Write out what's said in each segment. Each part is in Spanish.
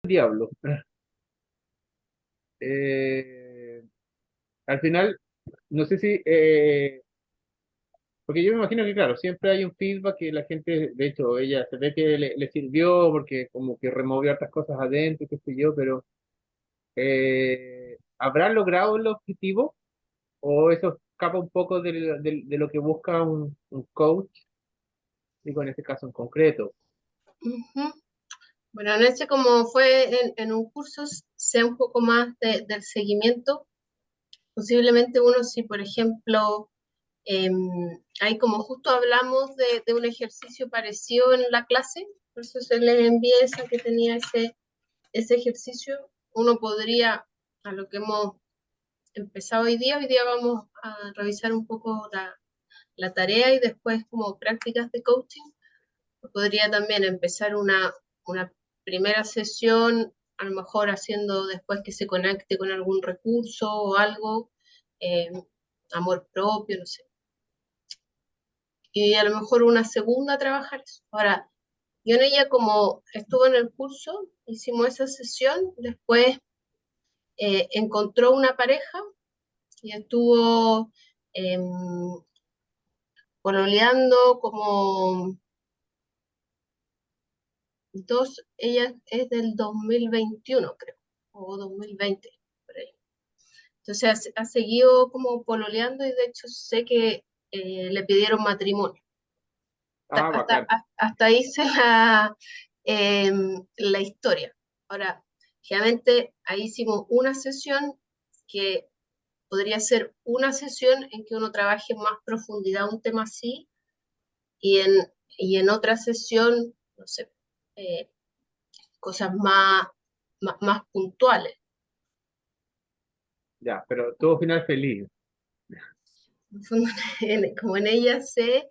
diablo. Eh, Al final, no sé si, porque yo me imagino que, claro, siempre hay un feedback que la gente, de hecho, ella se ve que le sirvió porque como que removió otras cosas adentro, qué sé yo, pero ¿habrá logrado el objetivo? ¿O eso escapa un poco de lo que busca un coach, digo, en este caso en concreto? Ujú. Bueno, en este como fue en un curso, sé un poco más del seguimiento. Posiblemente uno, si por ejemplo, em, ahí como justo hablamos de un ejercicio parecido en la clase, por eso se les envié esa que tenía ese ejercicio, uno podría, a lo que hemos empezado hoy día vamos a revisar un poco la tarea y después como prácticas de coaching. Podría también empezar una primera sesión, a lo mejor haciendo después que se conecte con algún recurso o algo, eh, amor propio, no sé. Y a lo mejor una segunda trabajar eso. Ahora, yo en ella como estuvo en el curso, hicimos esa sesión, después encontró una pareja y estuvo eh, pololeando como dos, ella es del 2021 creo, o 2020 por ahí. Entonces ha seguido como pololeando y de hecho sé que le pidieron matrimonio. Ah, bacán. Hasta ahí se eh, la historia. Ahora, generalmente ahí hicimos una sesión que podría ser una sesión en que uno trabaje en más profundidad un tema así y en otra sesión, no sé, eh, cosas más puntuales. Ya, pero tuvo final feliz. En fondo, como en ella se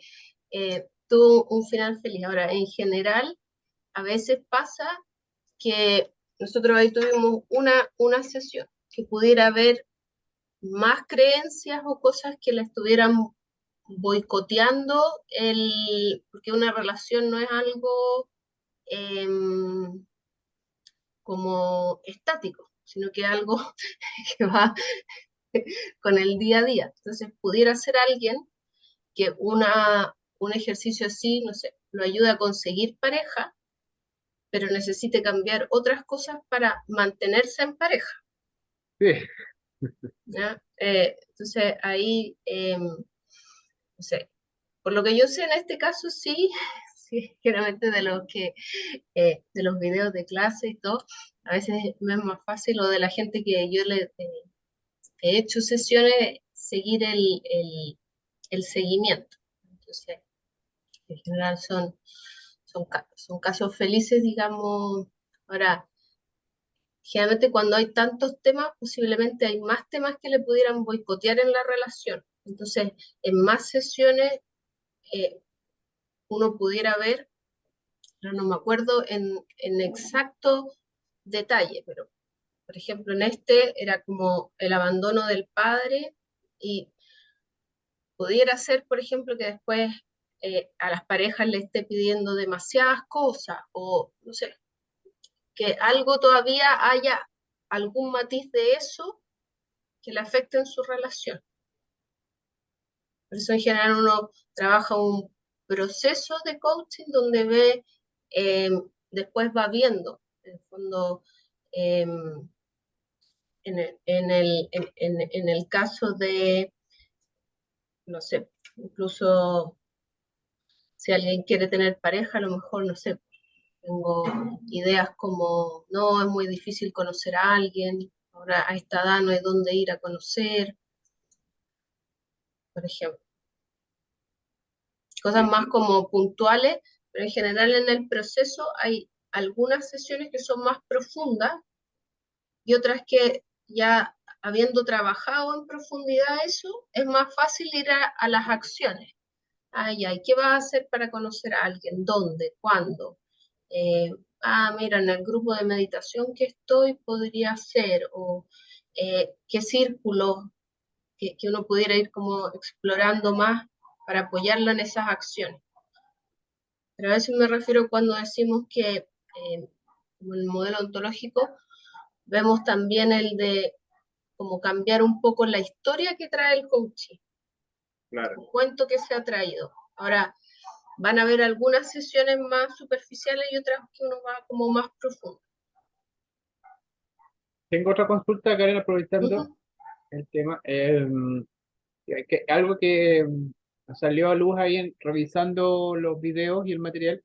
tuvo un final feliz. Ahora, en general, a veces pasa que nosotros ahí tuvimos una sesión que pudiera haber más creencias o cosas que la estuvieran boicoteando, porque una relación no es algo eh, como estático, sino que es algo que va con el día a día. Entonces, pudiera ser alguien que un ejercicio así, no sé, lo ayuda a conseguir pareja, pero necesite cambiar otras cosas para mantenerse en pareja. Sí, ¿Ya? Entonces ahí, no sé, por lo que yo sé en este caso sí, sí, generalmente de los videos de clase y todo, a veces me es más fácil o de la gente que yo le he hecho sesiones, seguir el seguimiento. Entonces, en general son casos felices, digamos. Ahora, generalmente cuando hay tantos temas, posiblemente hay más temas que le pudieran boicotear en la relación. Entonces, en más sesiones eh, uno pudiera ver, pero no me acuerdo en exacto detalle, pero por ejemplo en este era como el abandono del padre y pudiera ser, por ejemplo, que después a las parejas le esté pidiendo demasiadas cosas o no sé, que algo todavía haya algún matiz de eso que le afecte en su relación. Por eso en general uno trabaja un proceso de coaching donde ve, eh, después va viendo, en el fondo, eh, en el caso de, no sé, incluso si alguien quiere tener pareja, a lo mejor, no sé, tengo ideas como, no, es muy difícil conocer a alguien, ahora a esta edad no hay dónde ir a conocer, por ejemplo. Cosas sí. más como puntuales, pero en general en el proceso hay algunas sesiones que son más profundas y otras que ya habiendo trabajado en profundidad eso, es más fácil ir a las acciones. Ay, ay, ¿qué vas a hacer para conocer a alguien? ¿Dónde? ¿Cuándo? Eh, mira, en el grupo de meditación que estoy podría ser, o qué círculo que uno pudiera ir como explorando más para apoyarlo en esas acciones. Pero a veces me refiero cuando decimos que como el modelo ontológico, vemos también el de como cambiar un poco la historia que trae el coaching, Claro. el cuento que se ha traído. Ahora, van a haber algunas sesiones más superficiales y otras que uno va como más profundo. Tengo otra consulta, Karen, Uh aprovechando -huh. el tema. Algo que salió a luz ahí revisando los videos y el material.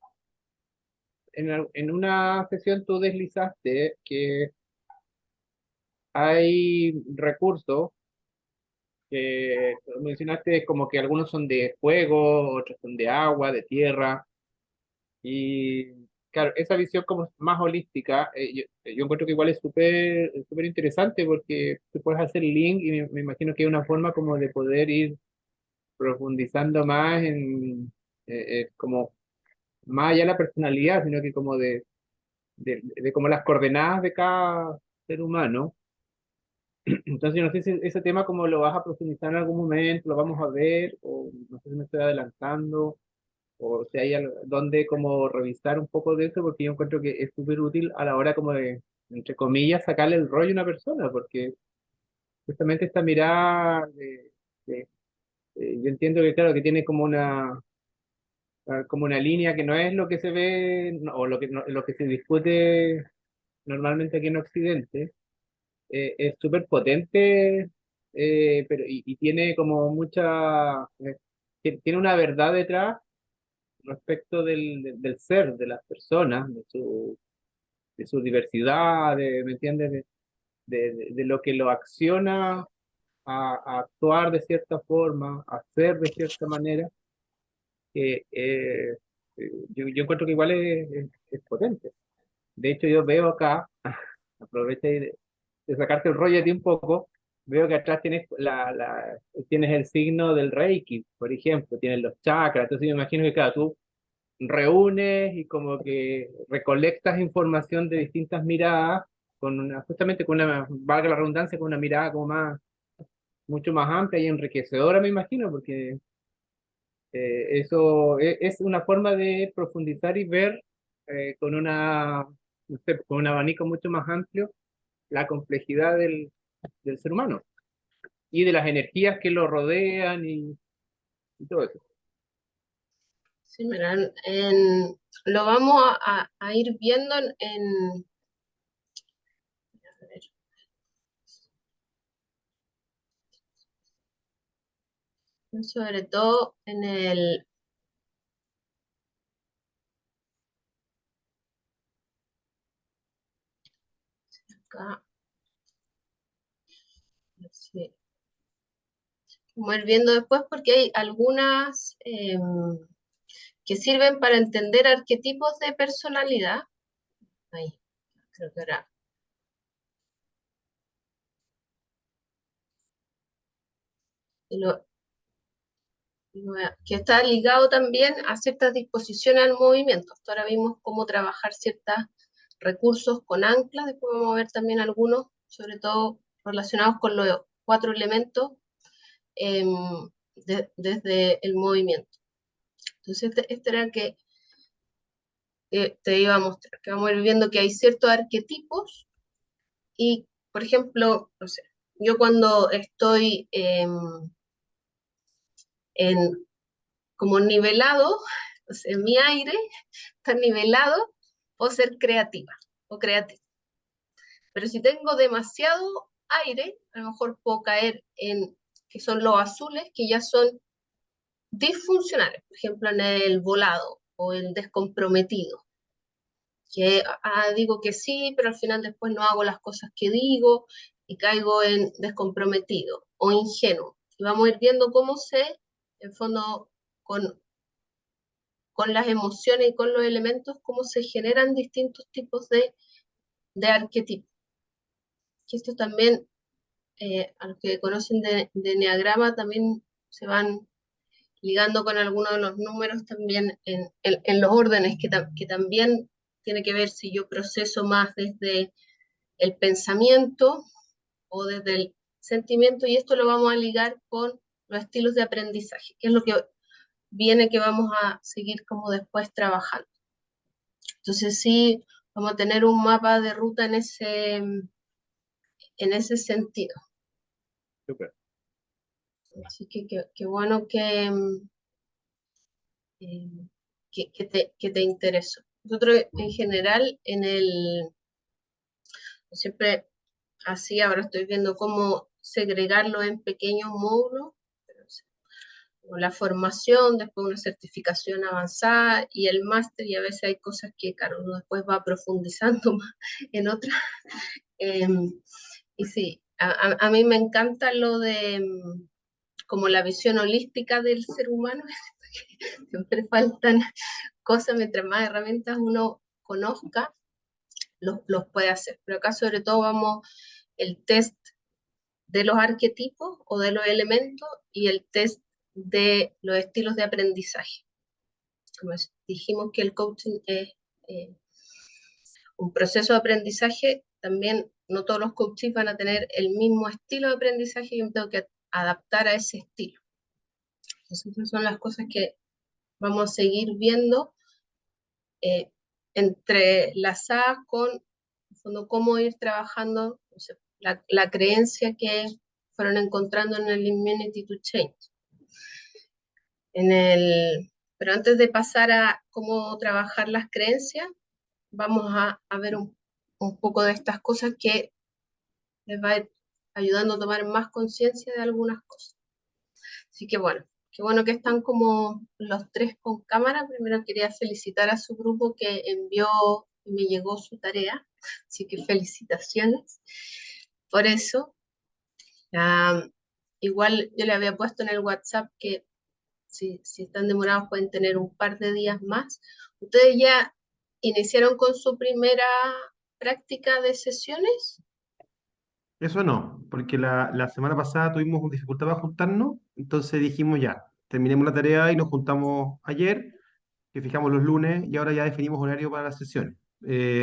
En una sesión tú deslizaste que hay recursos que mencionaste como que algunos son de fuego, otros son de agua, de tierra. Y claro, esa visión como más holística, yo encuentro que igual es súper interesante porque tú puedes hacer link y me imagino que es una forma como de poder ir profundizando más en como más allá de la personalidad, sino que como de como las coordenadas de cada ser humano. Entonces, yo no sé si ese tema como lo vas a profundizar en algún momento, lo vamos a ver, o no sé si me estoy adelantando, o si hay donde como revisar un poco de eso, porque yo encuentro que es súper útil a la hora como de, entre comillas, sacarle el rollo a una persona, porque justamente esta mirada yo entiendo que claro, que tiene como una línea que no es lo que se ve, o lo que, lo que se discute normalmente aquí en Occidente, es súper potente, pero y tiene como tiene una verdad detrás respecto del ser, de las personas, de su diversidad, ¿me entiendes? De lo que lo acciona a actuar de cierta forma, a ser de cierta manera, que yo encuentro que igual es potente. De hecho, yo veo acá, aproveché de sacarte el rollo de ti un poco, veo que atrás tienes el signo del Reiki, por ejemplo, tienes los chakras, entonces me imagino que claro, tú reúnes y como que recolectas información de distintas miradas, justamente con una, valga la redundancia, con una mirada como mucho más amplia y enriquecedora, me imagino, porque eso es una forma de profundizar y ver con no sé, con un abanico mucho más amplio la complejidad del ser humano y de las energías que lo rodean y todo eso. Sí, mira, lo vamos a ir viendo sobre todo en acá, sí, vamos a ir viendo después porque hay algunas que sirven para entender arquetipos de personalidad. Ahí, creo que era. Y que está ligado también a ciertas disposiciones al movimiento. Hasta ahora vimos cómo trabajar ciertos recursos con anclas, después vamos a ver también algunos, sobre todo relacionados con los 4 elementos eh, desde el movimiento. Entonces, este era el que te iba a mostrar, que vamos a ir viendo que hay ciertos arquetipos y, por ejemplo, no sé, yo cuando estoy en como nivelado, o sea, mi aire está nivelado, puedo ser creativa o creativa. Pero si tengo demasiado aire, a lo mejor puedo caer en que son los azules, que ya son disfuncionales, por ejemplo, en el volado o el descomprometido, que digo que sí, pero al final después no hago las cosas que digo y caigo en descomprometido o ingenuo. Y vamos a ir viendo cómo en fondo, con las emociones y con los elementos, cómo se generan distintos tipos de arquetipos. Y esto también, a los que conocen de Enneagrama, también se van ligando con algunos de los números también en los órdenes, que también tiene que ver si yo proceso más desde el pensamiento o desde el sentimiento, y esto lo vamos a ligar con los estilos de aprendizaje, que es lo que viene que vamos a seguir como después trabajando. Entonces sí, vamos a tener un mapa de ruta en ese sentido. Súper. Así que qué bueno eh, que te interesó. Nosotros en general siempre así, ahora estoy viendo cómo segregarlo en pequeños módulos, o la formación, después una certificación avanzada y el máster, y a veces hay cosas que, claro, uno después va profundizando más en otras. Eh, y sí, a mí me encanta lo de como la visión holística del ser humano. Siempre faltan cosas, mientras más herramientas uno conozca, los puede hacer. Pero acá sobre todo vamos el test de los arquetipos o de los elementos y el test de los estilos de aprendizaje. Como dijimos que el coaching es eh, un proceso de aprendizaje, también no todos los coaches van a tener el mismo estilo de aprendizaje y yo me tengo que adaptar a ese estilo. Entonces, esas son las cosas que vamos a seguir viendo entrelazadas con en fondo, cómo ir trabajando, o sea, la creencia que fueron encontrando en el Immunity to Change. Pero antes de pasar a cómo trabajar las creencias, vamos a ver un poco de estas cosas que les va a ir ayudando a tomar más conciencia de algunas cosas. Así que bueno, qué bueno que están como los tres con cámara. Primero quería felicitar a su grupo que envió y me llegó su tarea, así que felicitaciones por eso. Igual yo le había puesto en el WhatsApp que si están demorados pueden tener un par de días más. ¿Ustedes ya iniciaron con su primera práctica de sesiones? Eso no, porque la semana pasada tuvimos dificultad para juntarnos, entonces dijimos ya, terminemos la tarea y nos juntamos ayer, que fijamos los lunes y ahora ya definimos horario para las sesiones.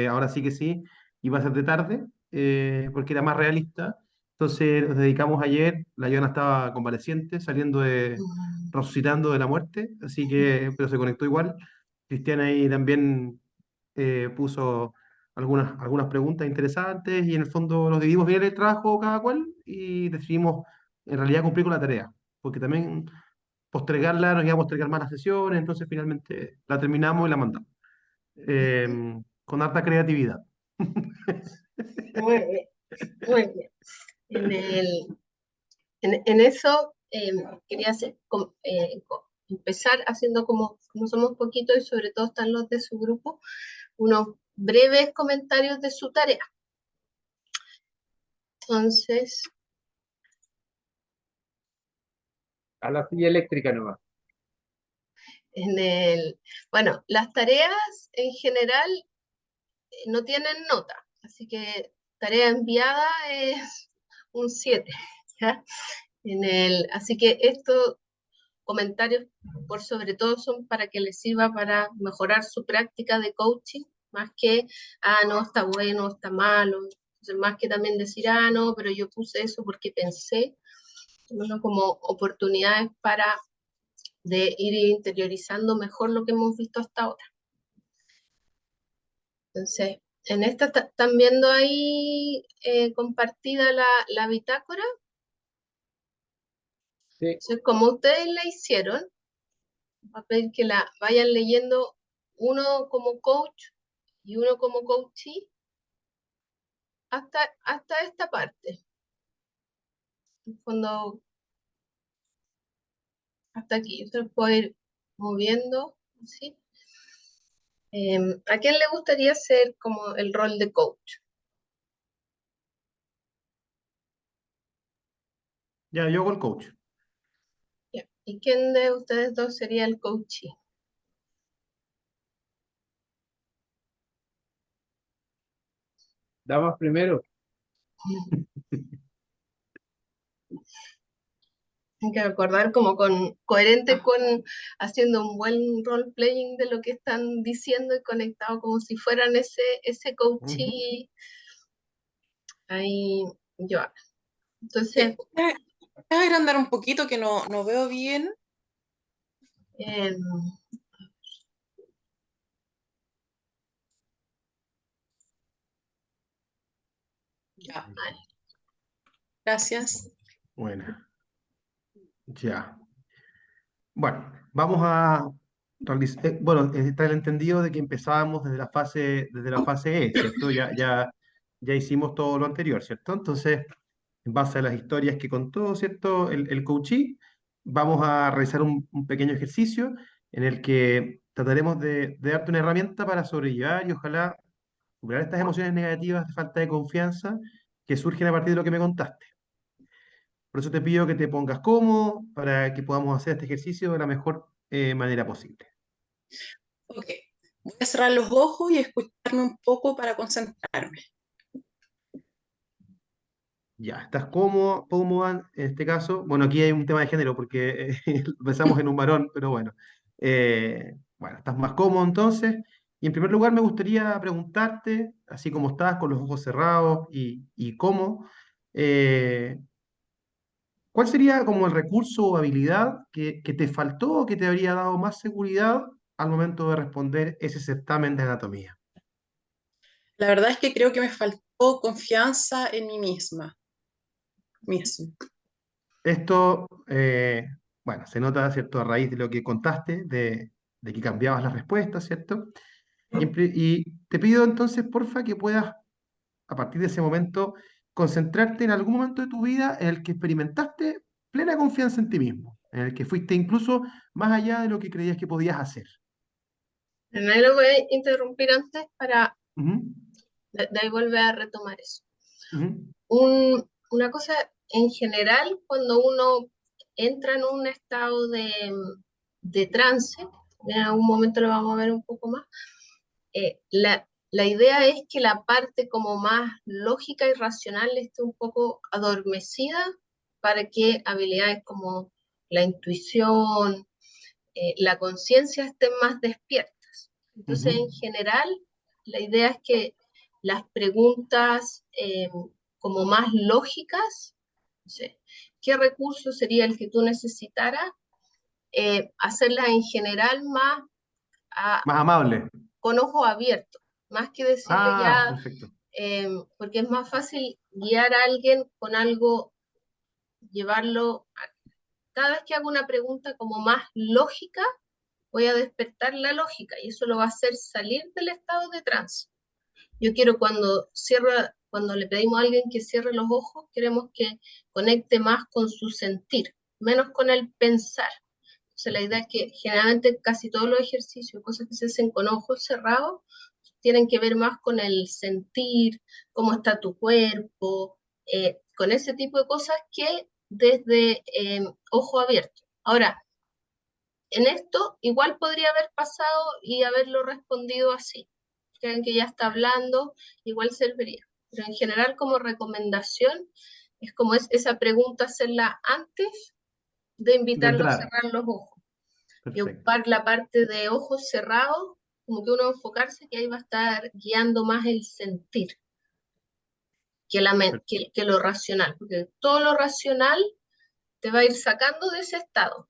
Ahora sí que sí, iba a ser de tarde, porque era más realista. Entonces nos dedicamos ayer, la Joana estaba convaleciente, resucitando de la muerte, así que, pero se conectó igual. Cristiana ahí también puso algunas preguntas interesantes y en el fondo nos dividimos bien el trabajo cada cual y decidimos en realidad cumplir con la tarea, porque también postergarla nos iba a postergar más las sesiones, entonces finalmente la terminamos y la mandamos. Con harta creatividad. Muy bien, muy bien. En, el, en eso quería empezar haciendo como somos poquitos y sobre todo están los de su grupo, unos breves comentarios de su tarea. Entonces, A la silla eléctrica nomás. bueno, las tareas en general no tienen nota, así que tarea enviada es un 7, ¿ya? Así que estos comentarios por sobre todo son para que les sirva para mejorar su práctica de coaching, más que, no, está bueno, está malo, entonces, más que también decir, no, pero yo puse eso porque pensé, bueno, como oportunidades para de ir interiorizando mejor lo que hemos visto hasta ahora. Entonces, en esta están viendo ahí compartida la bitácora. Sí, Entonces, como ustedes la hicieron, va a pedir que la vayan leyendo uno como coach y uno como coachee hasta esta parte. En fondo, hasta aquí. Yo se los puedo ir moviendo, ¿sí? ¿A quién le gustaría ser como el rol de coach? Ya, yo hago el coach. Ya. ¿Y quién de ustedes dos sería el coachee? damas primero. Hay que recordar como coherente con haciendo un buen role playing de lo que están diciendo y conectado como si fueran ese Ujú. coachee ahí yo. Sí, Entonces, déjame agrandar un poquito que no veo bien. eh, Ya, Vale. gracias. Bueno, ya. Bueno, vamos a realizar, bueno, está el entendido de que empezábamos desde la fase E, ¿cierto? Ya hicimos todo lo anterior, ¿cierto? Entonces, en base a las historias que contó, ¿cierto? El coachee, vamos a realizar un pequeño ejercicio en el que trataremos de darte una herramienta para sobrellevar y ojalá superar estas emociones negativas de falta de confianza que surgen a partir de lo que me contaste. Por eso te pido que te pongas cómodo para que podamos hacer este ejercicio de la mejor manera posible. Ok, voy a cerrar los ojos y escucharme un poco para concentrarme. Ya, ¿estás cómodo, cómoda en este caso? Bueno, aquí hay un tema de género porque pensamos en un varón, pero bueno. Bueno, ¿estás más cómodo entonces? Y en primer lugar me gustaría preguntarte, así como estás con los ojos cerrados y cómo, eh, ¿cuál sería como el recurso o habilidad que te faltó o que te habría dado más seguridad al momento de responder ese certamen de anatomía? La verdad es que creo que me faltó confianza en mí mismo. Esto, bueno, se nota, ¿cierto?, a raíz de lo que contaste, de que cambiabas las respuestas, ¿cierto? Y te pido entonces, porfa, que puedas, a partir de ese momento, concentrarte en algún momento de tu vida en el que experimentaste plena confianza en ti mismo, en el que fuiste incluso más allá de lo que creías que podías hacer. Bueno, ahí lo voy a interrumpir antes para Ujú, de ahí volver a retomar eso. ujú, Una cosa en general, cuando uno entra en un estado de trance, en algún momento lo vamos a ver un poco más, la idea es que la parte como más lógica y racional esté un poco adormecida para que habilidades como la intuición, la conciencia estén más despiertas. Entonces, ujú. en general, la idea es que las preguntas como más lógicas, no sé, ¿qué recurso sería el que tú necesitaras? Hacerlas en general más a, Más amable. con ojos abiertos, más que decirle Ah, ya, perfecto. porque es más fácil guiar a alguien con algo, llevarlo, cada vez que hago una pregunta como más lógica, voy a despertar la lógica y eso lo va a hacer salir del estado de trance. Yo quiero cuando le pedimos a alguien que cierre los ojos, queremos que conecte más con su sentir, menos con el pensar. Entonces la idea es que generalmente casi todos los ejercicios, cosas que se hacen con ojos cerrados, tienen que ver más con el sentir, cómo está tu cuerpo, con ese tipo de cosas que desde ojo abierto. Ahora, en esto igual podría haber pasado y haberlo respondido así. Creen que ya está hablando, igual serviría. Pero en general como recomendación es como esa pregunta hacerla antes de De invitarlo a entrar. cerrar los ojos y Perfecto. ocupar la parte de ojos cerrados, como que uno enfocarse que ahí va a estar guiando más el sentir que lo racional, porque todo lo racional te va a ir sacando de ese estado.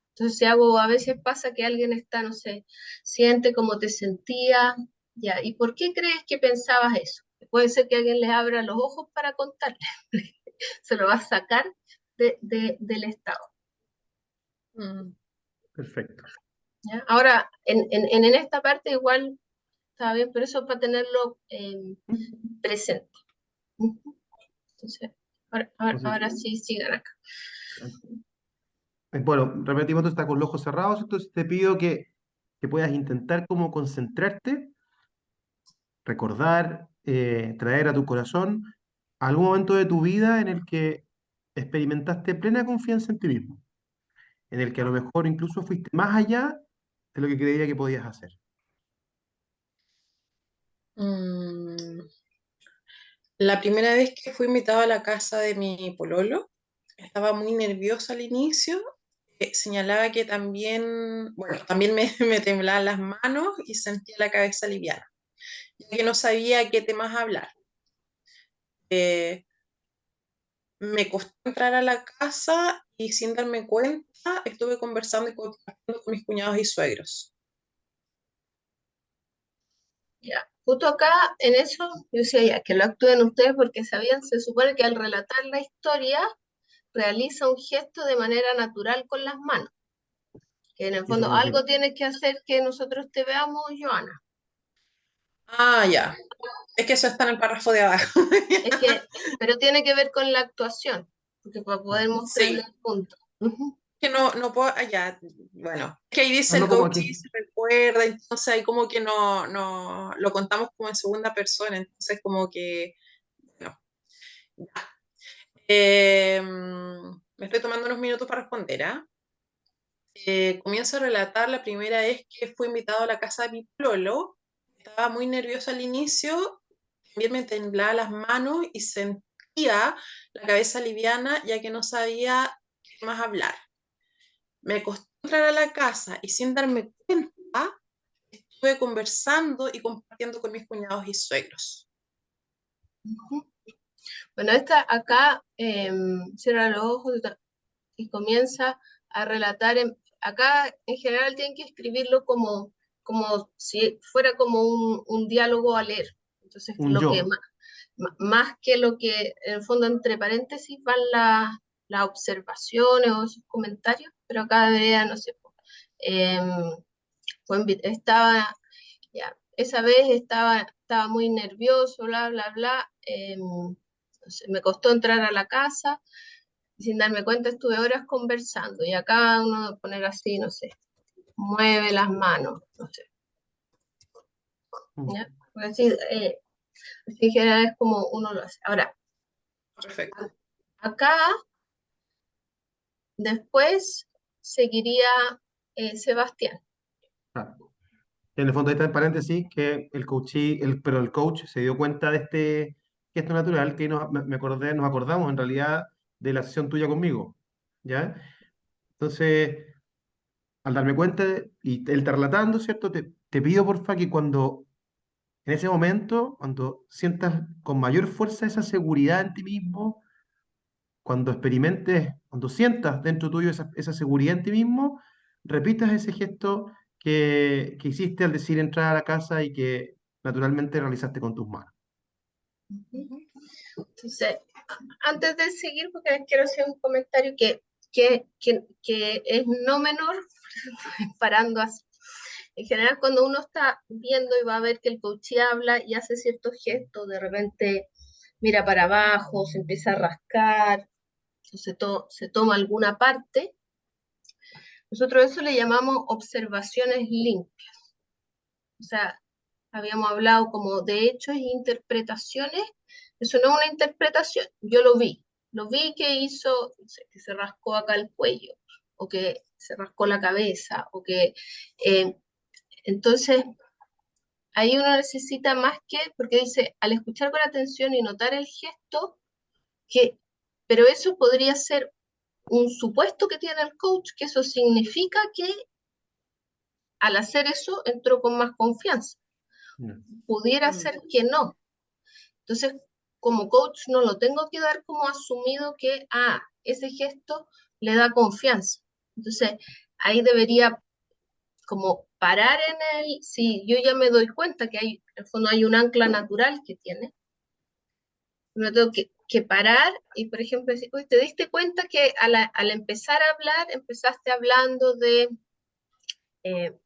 Entonces, si hago, a veces pasa que alguien está, no sé, siente como te sentía, ya, ¿y por qué crees que pensabas eso? Puede ser que alguien les abra los ojos para contarle, se lo va a sacar del estado. Mm. Perfecto. ¿Ya? Ahora, en esta parte igual está bien, pero eso es para tenerlo presente. Entonces, Entonces, ahora sí, sigan acá. bueno, repetimos, tú estás con los ojos cerrados, entonces te pido que puedas intentar como concentrarte, recordar, traer a tu corazón algún momento de tu vida en el que experimentaste plena confianza en ti mismo, en el que a lo mejor incluso fuiste más allá de lo que creía que podías hacer. Mm, La primera vez que fui invitada a la casa de mi pololo, estaba muy nerviosa al inicio. Señalaba que también, bueno, también me temblaban las manos y sentía la cabeza liviana, ya que no sabía qué temas hablar. Eh, Me costó entrar a la casa y sin darme cuenta estuve conversando y compartiendo con mis cuñados y suegros. Ya. justo acá en eso, yo decía ya, que lo actúen ustedes porque sabían, se supone que al relatar la historia realiza un gesto de manera natural con las manos, que en el Y eso fondo fue así. algo tienes que hacer que nosotros te veamos, Joana. Ah, ya. Es que eso está en el párrafo de abajo. Es que, pero tiene que ver con la actuación, porque para poder mostrarle Sí, el punto. Ujú. que no puedo, ya, bueno, es que ahí dice el Hazlo como coach aquí. y se recuerda, entonces ahí como que no, lo contamos como en segunda persona, entonces como que, no. Me estoy tomando unos minutos para responder, ¿ah? Comienzo a relatar la primera vez que fui invitado a la casa de mi pololo. Estaba muy nerviosa al inicio, también me temblaban las manos y sentía la cabeza liviana ya que no sabía qué más hablar. Me costó entrar a la casa y sin darme cuenta estuve conversando y compartiendo con mis cuñados y suegros. Ujú. Bueno, esta acá cierra los ojos y comienza a relatar. Acá en general tienen que escribirlo como si fuera como un diálogo a leer. Entonces, Un lo yo. que más que lo que en el fondo entre paréntesis van las observaciones o sus comentarios, pero acá debería, no sé, em, estaba, ya, esa vez estaba muy nervioso, bla, bla, bla. No sé, me costó entrar a la casa y sin darme cuenta estuve horas conversando. Y acá uno va a poner así, no sé, mueve las manos, no sé, Mm. ¿ya? Porque así en general es como uno lo hace. Ahora, Perfecto. acá después seguiría Sebastián. Ah. En el fondo está en paréntesis que pero el coach se dio cuenta de este gesto natural que nos acordamos en realidad de la sesión tuya conmigo, ¿ya? Entonces, al darme cuenta, y él está relatando, ¿cierto? Te pido porfa que en ese momento, cuando sientas con mayor fuerza esa seguridad en ti mismo, cuando experimentes, cuando sientas dentro tuyo esa seguridad en ti mismo, repitas ese gesto que hiciste al decir entrar a la casa y que naturalmente realizaste con tus manos. Entonces, antes de seguir, porque les quiero hacer un comentario que es no menor, parando así. En general, cuando uno está viendo y va a ver que el coach habla y hace ciertos gestos, de repente mira para abajo, se empieza a rascar, o se toma alguna parte, nosotros eso le llamamos observaciones limpias. O sea, habíamos hablado como de hechos e interpretaciones. Eso no es una interpretación, yo lo vi que hizo, no sé, que se rascó acá el cuello, o que se rascó la cabeza, o que entonces ahí uno necesita más que, porque dice, al escuchar con atención y notar el gesto, que, pero eso podría ser un supuesto que tiene el coach, que eso significa que al hacer eso entró con más confianza. No. Pudiera ser que no. Entonces, como coach no lo tengo que dar como asumido que, ese gesto le da confianza. Entonces, ahí debería como parar en el, si yo ya me doy cuenta que hay, en el fondo hay un ancla natural que tiene, no tengo que parar y, por ejemplo, decir, uy, ¿te diste cuenta que al empezar a hablar, empezaste hablando de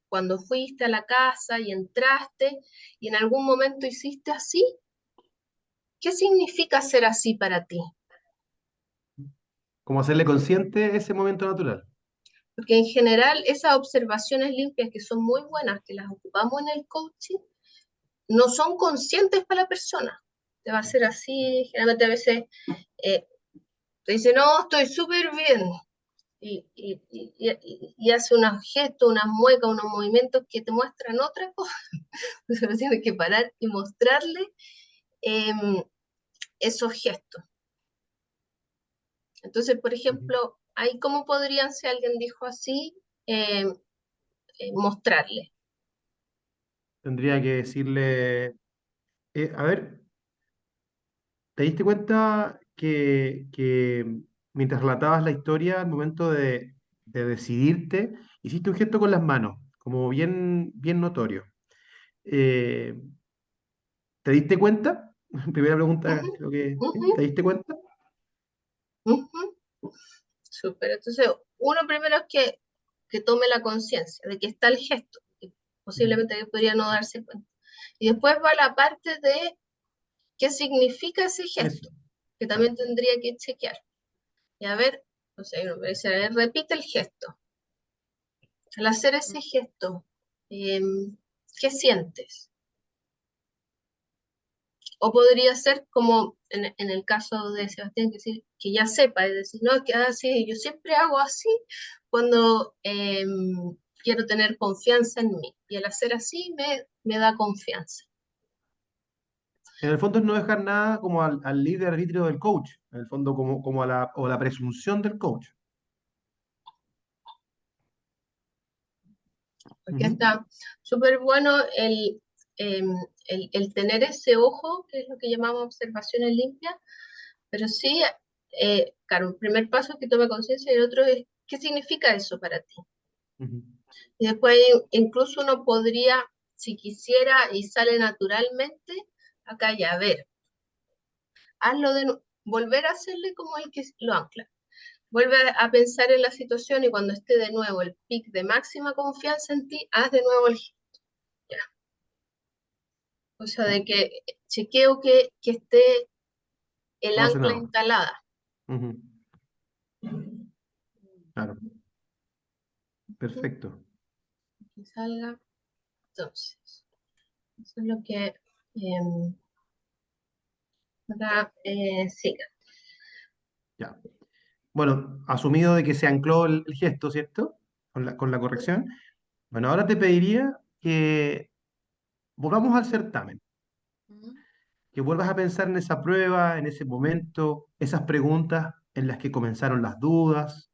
cuando fuiste a la casa y entraste y en algún momento hiciste así? ¿Qué significa ser así para ti? Como hacerle consciente ese momento natural. Porque en general esas observaciones limpias que son muy buenas, que las ocupamos en el coaching, no son conscientes para la persona. Te va a ser así, generalmente a veces eh, te dice, no, estoy súper bien. Y hace un objeto, una mueca, unos movimientos que te muestran otra cosa. Entonces tienes que parar y mostrarle eh, esos gestos. Entonces, por Ujú. ejemplo, ahí cómo podrían, si alguien dijo así, eh, mostrarle. Tendría que decirle, a ver, ¿te diste cuenta que mientras relatabas la historia, al momento de decidirte, hiciste un gesto con las manos, como bien, bien notorio? Eh, ¿Te diste cuenta? Primera Ujú, pregunta, creo que, ¿sí? ujú, ¿Te diste cuenta? ujú. Súper. Entonces, uno primero es que tome la conciencia de que está el gesto, que Ujú. posiblemente que podría no darse cuenta. Y después va la parte de qué significa ese Eso, gesto, que claro. también tendría que chequear. Y a ver, o sea, uno me dice, a ver, repite el gesto. Al hacer ese gesto, ¿qué sientes? O podría ser como en el caso de Sebastián, que ya sepa, es decir, no, que así, yo siempre hago así cuando quiero tener confianza en mí. Y al hacer así me da confianza. En el fondo es no dejar nada como al libre arbitrio del coach, en el fondo como o la presunción del coach. Porque Ujú, está súper bueno em, el tener ese ojo, que es lo que llamamos observaciones limpias, pero sí, claro, un primer paso es que tome conciencia y el otro es, ¿qué significa eso para ti? ujú. Y después incluso uno podría, si quisiera y sale naturalmente, acá ya, a ver, hazlo volver a hacerle como el que lo ancla. Vuelve a pensar en la situación y cuando esté de nuevo el pic de máxima confianza en ti, haz de nuevo el ya. O sea, de que chequeo que esté el No hace ancla nada. instalada. Ujú, claro, perfecto. Que salga. Entonces, eso es lo que ahora siga. Ya. Bueno, asumido de que se ancló el gesto, ¿cierto? Con la corrección. Bueno, ahora te pediría que volvamos al certamen, Ujú. que vuelvas a pensar en esa prueba, en ese momento, esas preguntas en las que comenzaron las dudas,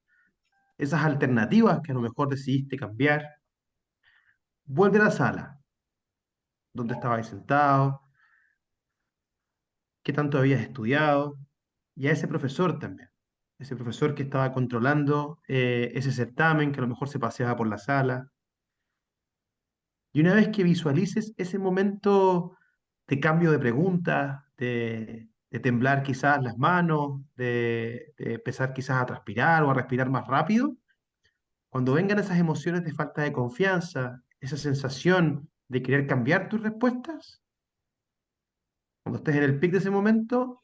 esas alternativas que a lo mejor decidiste cambiar. Vuelve a la sala, donde estabas sentado, qué tanto habías estudiado, y a ese profesor también, ese profesor que estaba controlando ese certamen, que a lo mejor se paseaba por la sala. Y una vez que visualices ese momento de cambio de preguntas, de temblar quizás las manos, de empezar quizás a transpirar o a respirar más rápido, cuando vengan esas emociones de falta de confianza, esa sensación de querer cambiar tus respuestas, cuando estés en el pic de ese momento,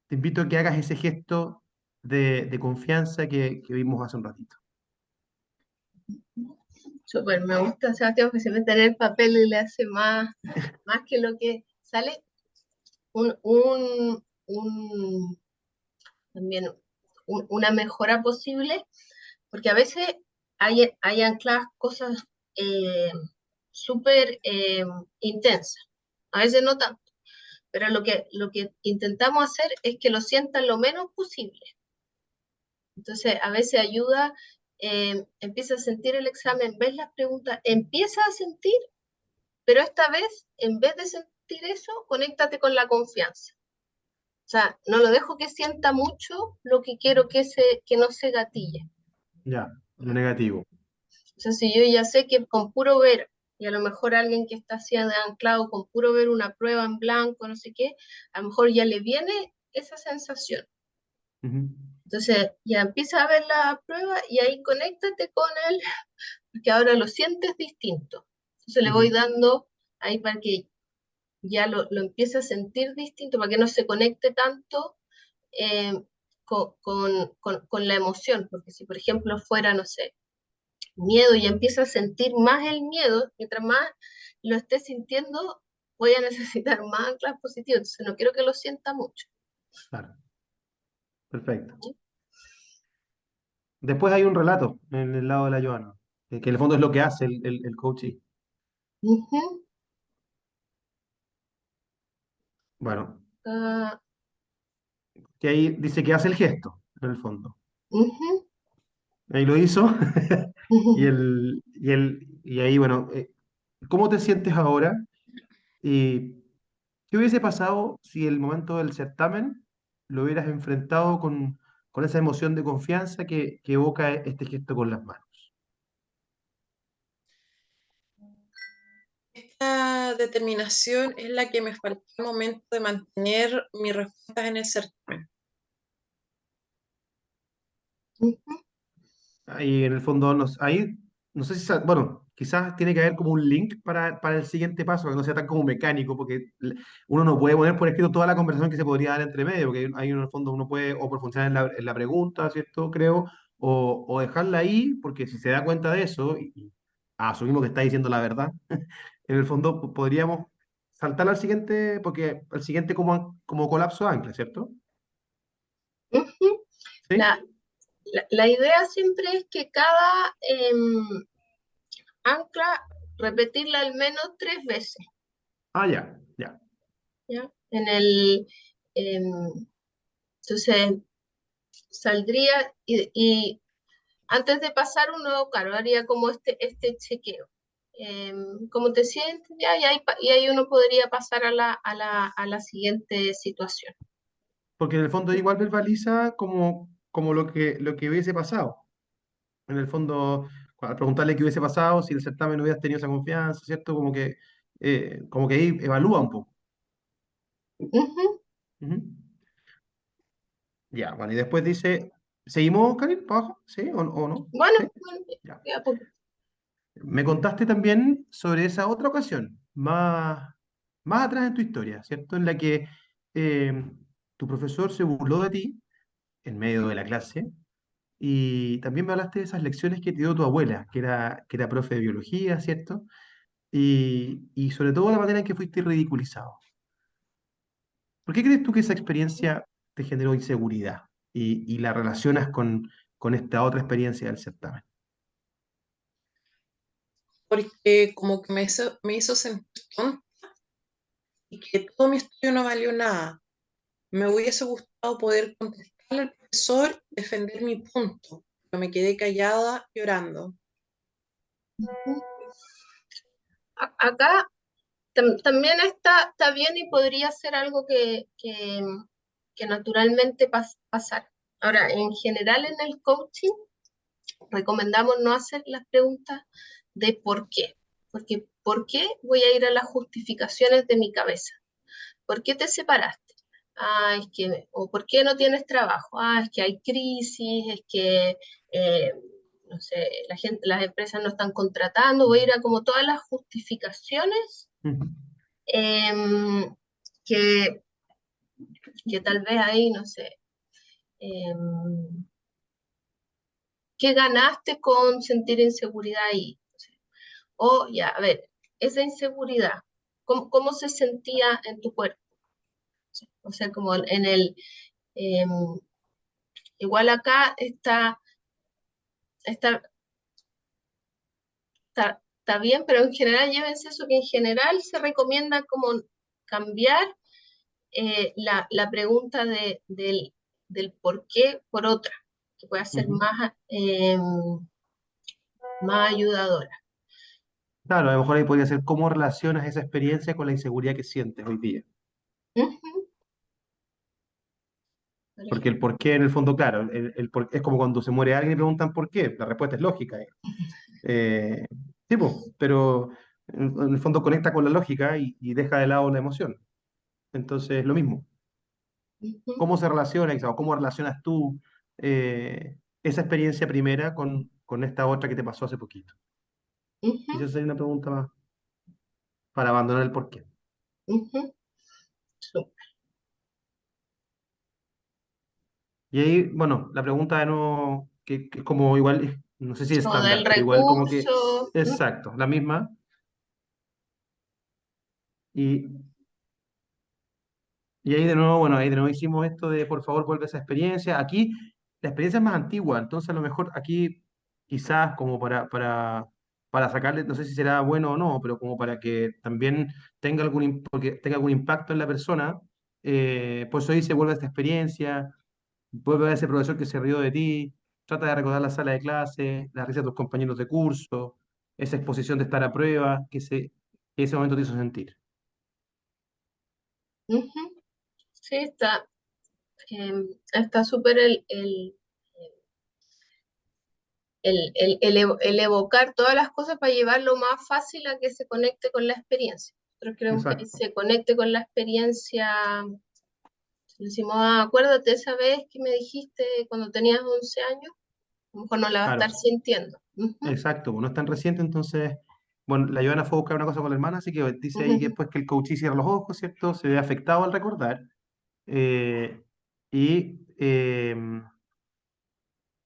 te invito a que hagas ese gesto de confianza que vimos hace un ratito. Súper, me gusta Sebastián que se mete en el papel y le hace más que lo que sale un también una mejora posible, porque a veces hay ancladas cosas eh, súper intensas, a veces no tanto, pero lo que intentamos hacer es que lo sientan lo menos posible. Entonces, a veces ayuda, empieza a sentir el examen, ves las preguntas, empieza a sentir, pero esta vez, en vez de sentir eso, conéctate con la confianza. O sea, no lo dejo que sienta mucho lo que quiero que no se gatille. Ya, lo negativo. O sea, si yo ya sé que con puro ver, y a lo mejor alguien que está así de anclado, con puro ver una prueba en blanco, no sé qué, a lo mejor ya le viene esa sensación. Ujú, Entonces, ya empieza a ver la prueba y ahí conéctate con él, porque ahora lo sientes distinto. Entonces le voy ujú. dando ahí para que ya lo empiece a sentir distinto, para que no se conecte tanto eh, con la emoción, porque si por ejemplo fuera, no sé, miedo y empieza a sentir más el miedo, mientras más lo esté sintiendo, voy a necesitar más anclas positivas, entonces no quiero que lo sienta mucho. Claro, perfecto. Después hay un relato en el lado de la Joana, que en el fondo es lo que hace el coaching. Ujú, Bueno, ah, que ahí dice que hace el gesto, en el fondo. ujú, Ahí lo hizo. Y, ujú. y ahí, bueno, ¿cómo te sientes ahora? ¿Y qué hubiese pasado si el momento del certamen lo hubieras enfrentado con esa emoción de confianza que evoca este gesto con las manos? esta determinación es la que me faltó al momento de mantener mis respuestas en el certamen. Ujú. Ahí en el fondo, ahí, no sé si, bueno, quizás tiene que haber como un link para el siguiente paso, que no sea tan como mecánico, porque uno no puede poner por escrito toda la conversación que se podría dar entre medio, porque ahí en el fondo uno puede o profundizar en la pregunta, ¿cierto? Creo, o dejarla ahí, porque si se da cuenta de eso, y asumimos que está diciendo la verdad, en el fondo podríamos saltar al siguiente, porque al siguiente como colapso de ancla, ¿cierto? Ujú. ¿Sí? La idea siempre es que cada ancla repetirla al menos 3 veces, Ah, ya, ya. ¿ya? Entonces saldría y antes de pasar uno, claro, haría como este chequeo. ¿Cómo te sientes? Ya, y ahí uno podría pasar a la siguiente situación. Porque en el fondo igual verbaliza como lo que hubiese pasado. En el fondo, al preguntarle qué hubiese pasado, si el certamen no hubiera tenido esa confianza, ¿cierto? Como que ahí evalúa un poco. Ujú. Ujú. Ya, bueno, y después dice, ¿seguimos, Karin, para abajo? ¿Sí o no? Bueno, ¿Sí? bueno, Ya. ya, pues. Me contaste también sobre esa otra ocasión, más atrás en tu historia, ¿cierto? En la que eh, tu profesor se burló de ti en medio de la clase. Y también me hablaste de esas lecciones que te dio tu abuela, que era profe de biología, ¿cierto? Y sobre todo la manera en que fuiste ridiculizado. ¿Por qué crees tú que esa experiencia te generó inseguridad y la relacionas con esta otra experiencia del certamen? Porque como que me hizo sentir tonta y que todo mi estudio no valió nada. Me hubiese gustado poder contestarle al profesor, defender mi punto, pero me quedé callada llorando. Acá también está bien y podría ser algo que naturalmente pasar. Ahora, en general en el coaching recomendamos no hacer las preguntas de por qué, porque ¿por qué voy a ir a las justificaciones de mi cabeza? ¿Por qué te separaste? Ah, es que, o ¿por qué no tienes trabajo? Ah, es que hay crisis, es que, eh, no sé, las empresas no están contratando, voy a ir a como todas las justificaciones Ujú. em, que, que tal vez ahí, no sé, em, ¿qué ganaste con sentir inseguridad ahí? O ya, a ver, esa inseguridad, ¿cómo se sentía en tu cuerpo? O sea, como em, igual acá está, está bien, pero en general llévense eso, que en general se recomienda como cambiar la pregunta del por qué por otra, que pueda ser Ujú. más ayudadora. Claro, a lo mejor ahí podría ser cómo relacionas esa experiencia con la inseguridad que sientes hoy día. Ujú, por Porque el ejemplo. por qué, en el fondo, claro, es como cuando se muere alguien y preguntan por qué. La respuesta es lógica. Eh, sí, po, pero en el fondo conecta con la lógica y deja de lado la emoción. Entonces, lo mismo. Ujú, ¿Cómo se relaciona, Isa, o cómo relacionas tú esa experiencia primera con esta otra que te pasó hace poquito? ujú, Quizás hay una pregunta más para abandonar el porqué. ujú. Súper. Y ahí, bueno, la pregunta de nuevo, que es como igual, no sé si es O del estándar, pero igual como que, recurso. exacto, la misma. Y, y ahí de nuevo, bueno, ahí de nuevo hicimos esto de por favor vuelve a esa experiencia. Aquí la experiencia es más antigua, entonces a lo mejor aquí quizás como para sacarle, no sé si será bueno o no, pero como para que también porque tenga algún impacto en la persona, por eso dice vuelve a esta experiencia, vuelve a ver ese profesor que se rió de ti, trata de recordar la sala de clase, la risa de tus compañeros de curso, esa exposición de estar a prueba que ese momento te hizo sentir. Ujú. Sí, está súper el evocar todas las cosas para llevarlo más fácil a que se conecte con la experiencia. Nosotros queremos que Exacto. se conecte con la experiencia. Decimos, acuérdate esa vez que me dijiste cuando tenías 11 años, a lo mejor no la va a estar Claro, sintiendo. Ujú, exacto, pues no es tan reciente, entonces, bueno, la Joana fue a buscar una cosa con la hermana, así que dice ahí que ujú, después que el coachí cierra los ojos, ¿cierto? Se ve afectado al recordar. eh, y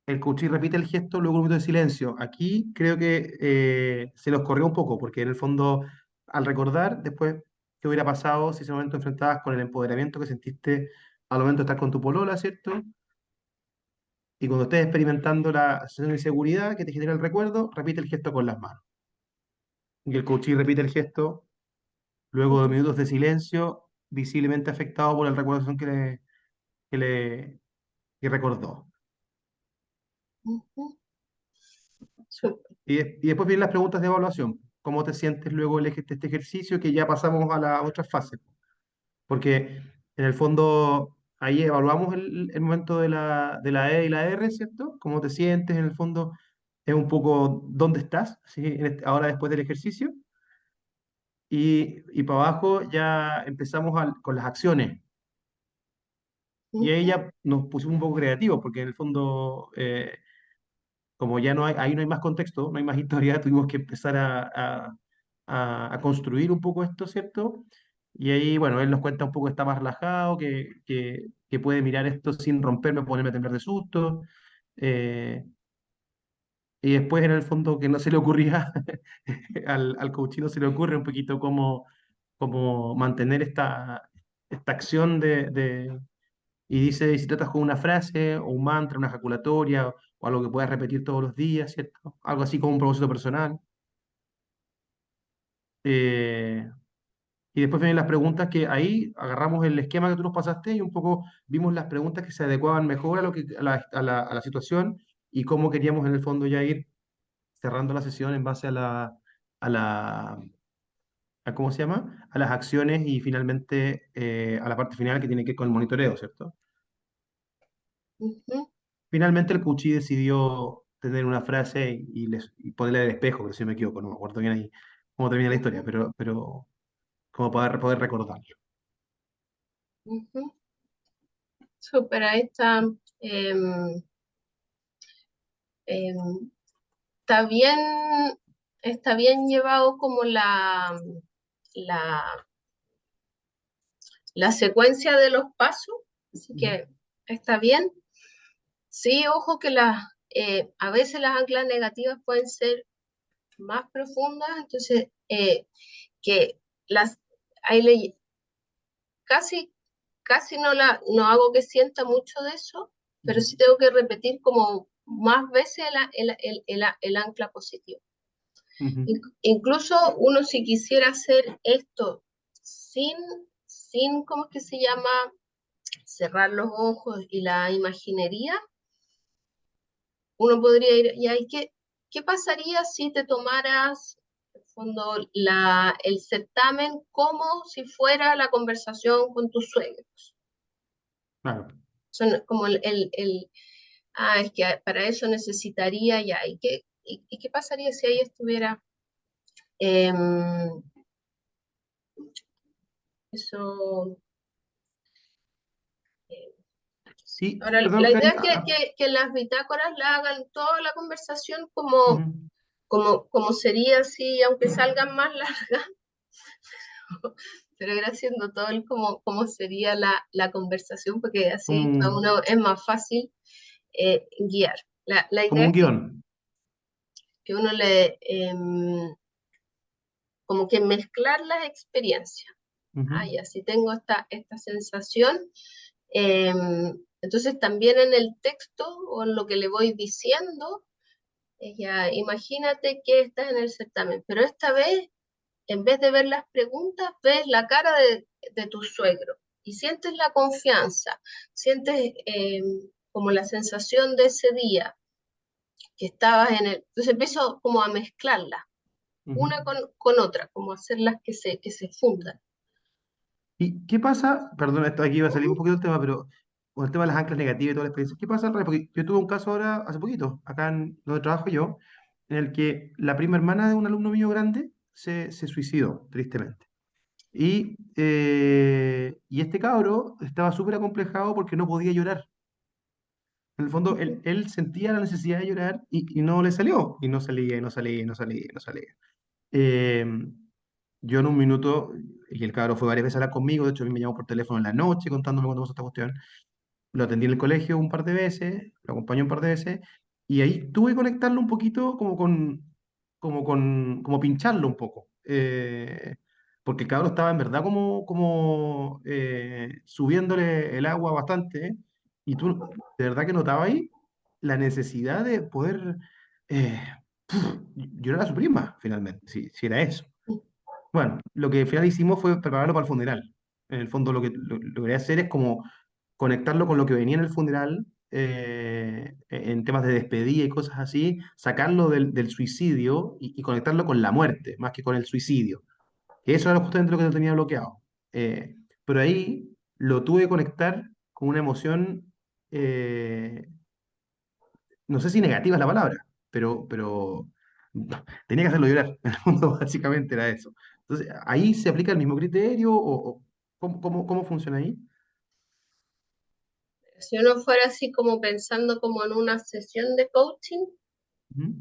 el coachí repite el gesto, luego un minuto de silencio. Aquí creo que se nos corrió un poco, porque en el fondo, al recordar, después, ¿qué hubiera pasado si ese momento enfrentabas con el empoderamiento que sentiste al momento de estar con tu polola, ¿cierto? Y cuando estés experimentando la sensación de inseguridad que te genera el recuerdo, repite el gesto con las manos. Y el coachí repite el gesto luego de ujú, minutos de silencio, visiblemente afectado por el recuerdo que le que recordó. ujú. Súper. Y después vienen las preguntas de evaluación. ¿Cómo te sientes luego de este ejercicio que ya pasamos a la otra fase? Porque en el fondo ahí evaluamos el momento de la E y la R, ¿cierto? ¿Cómo te sientes? En el fondo es un poco dónde estás, ¿sí? Ahora después del ejercicio. Y para abajo ya empezamos con las acciones. Y ahí Ujú, ya nos pusimos un poco creativos, porque en el fondo, como ya no hay, ahí no hay más contexto, no hay más historia, tuvimos que empezar a construir un poco esto, ¿cierto? Y ahí, bueno, él nos cuenta un poco que está más relajado, que puede mirar esto sin romperme, ponerme a temblar de susto. Y después, en el fondo, que no se le ocurría, al coachino se le ocurre un poquito cómo mantener esta acción y dice, si tratas con una frase o un mantra, una ejaculatoria o algo que puedas repetir todos los días, ¿cierto? Algo así como un propósito personal. Eh, y después vienen las preguntas que ahí agarramos el esquema que tú nos pasaste y un poco vimos las preguntas que se adecuaban mejor a la situación y cómo queríamos en el fondo ya ir cerrando la sesión en base a la, ¿cómo se llama? A las acciones y finalmente a la parte final que tiene que ver con el monitoreo, ¿cierto? ujú. Finalmente el Cuchi decidió tener una frase y ponerle el espejo, pero si no me equivoco, no me acuerdo bien ahí cómo termina la historia, Ujú, pero como para poder recordarlo. ujú. Súper, ahí está. em, em, está bien, está bien llevado como la, la secuencia de los pasos, así Ujú. que está bien. Sí, ojo que a veces las anclas negativas pueden ser más profundas, entonces que las ahí casi, casi no hago que sienta mucho de eso, pero Ujú. sí tengo que repetir como más veces el ancla positivo. Ujú. Incluso uno si quisiera hacer esto sin, sin, ¿cómo es que se llama? Cerrar los ojos y la imaginería, uno podría ir, ¿qué pasaría si te tomaras, en el fondo, el certamen como si fuera la conversación con tus suegros? Claro. Son como es que para eso necesitaría ya, ¿y qué pasaría si ahí estuviera em, eso? eh, Y, Ahora, perdón, la idea Cari, es que las bitácoras la hagan toda la conversación como, ujú. como sería si, aunque salgan más largas, pero ir haciendo todo como sería la conversación, porque Como así a uno es más fácil guiar. La como idea un es guión. que uno como que mezclar las experiencias. Ujú. Ay, así tengo esta sensación. eh, entonces también en el texto o en lo que le voy diciendo, ya, imagínate que estás en el certamen, pero esta vez, en vez de ver las preguntas, ves la cara de tu suegro y sientes la confianza, sientes como la sensación de ese día que estabas en el... Entonces empiezo como a mezclarlas, Ujú. una con otra, como hacerlas que se fundan. ¿Y qué pasa? Perdón, esto aquí va a salir un Ujú, poquito del tema, pero con el tema de las anclas negativas y toda la experiencia. ¿Qué pasa al revés? Porque yo tuve un caso ahora, hace poquito, acá en donde trabajo yo, en el que la prima hermana de un alumno mío grande se suicidó, tristemente. Y este cabro estaba súper acomplejado porque no podía llorar. En el fondo, él sentía la necesidad de llorar y no le salió. Y no salía, y no salía, y no salía, y no salía. Eh, yo en un minuto, y el cabro fue varias veces a hablar conmigo, de hecho a mí me llamó por teléfono en la noche contándome cuándo pasó esta cuestión. Lo atendí en el colegio un par de veces, lo acompañé un par de veces, y ahí tuve que conectarlo un poquito como pincharlo un poco. Porque el cabro estaba en verdad como subiéndole el agua bastante, y tú de verdad que notabas ahí la necesidad de poder eh, llorar a su prima, finalmente, si era eso. Bueno, lo que al final hicimos fue prepararlo para el funeral. En el fondo lo que quería hacer es como conectarlo con lo que venía en el funeral, en temas de despedida y cosas así, sacarlo del suicidio y conectarlo con la muerte, más que con el suicidio. Que eso era justamente lo que lo tenía bloqueado. Pero ahí lo tuve que conectar con una emoción, no sé si negativa es la palabra, pero no, tenía que hacerlo llorar. En el fondo, básicamente era eso. Entonces, ¿ahí se aplica el mismo criterio o cómo funciona ahí? Si uno fuera así como pensando como en una sesión de coaching, Ujú,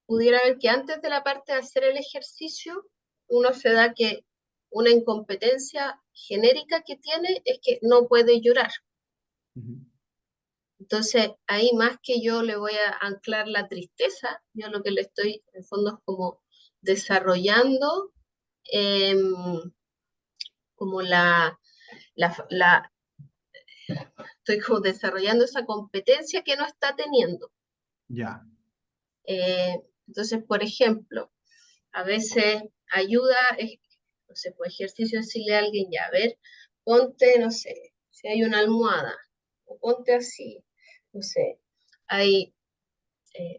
pudiera ver que antes de la parte de hacer el ejercicio, uno se da que una incompetencia genérica que tiene es que no puede llorar. ujú. Entonces, ahí más que yo le voy a anclar la tristeza, yo lo que le estoy en el fondo es como desarrollando em, como estoy como desarrollando esa competencia que no está teniendo. Ya. Entonces, por ejemplo, a veces ayuda, no sé, por ejercicio decirle a alguien, ya, a ver, ponte, no sé, si hay una almohada, o ponte así, no sé, hay,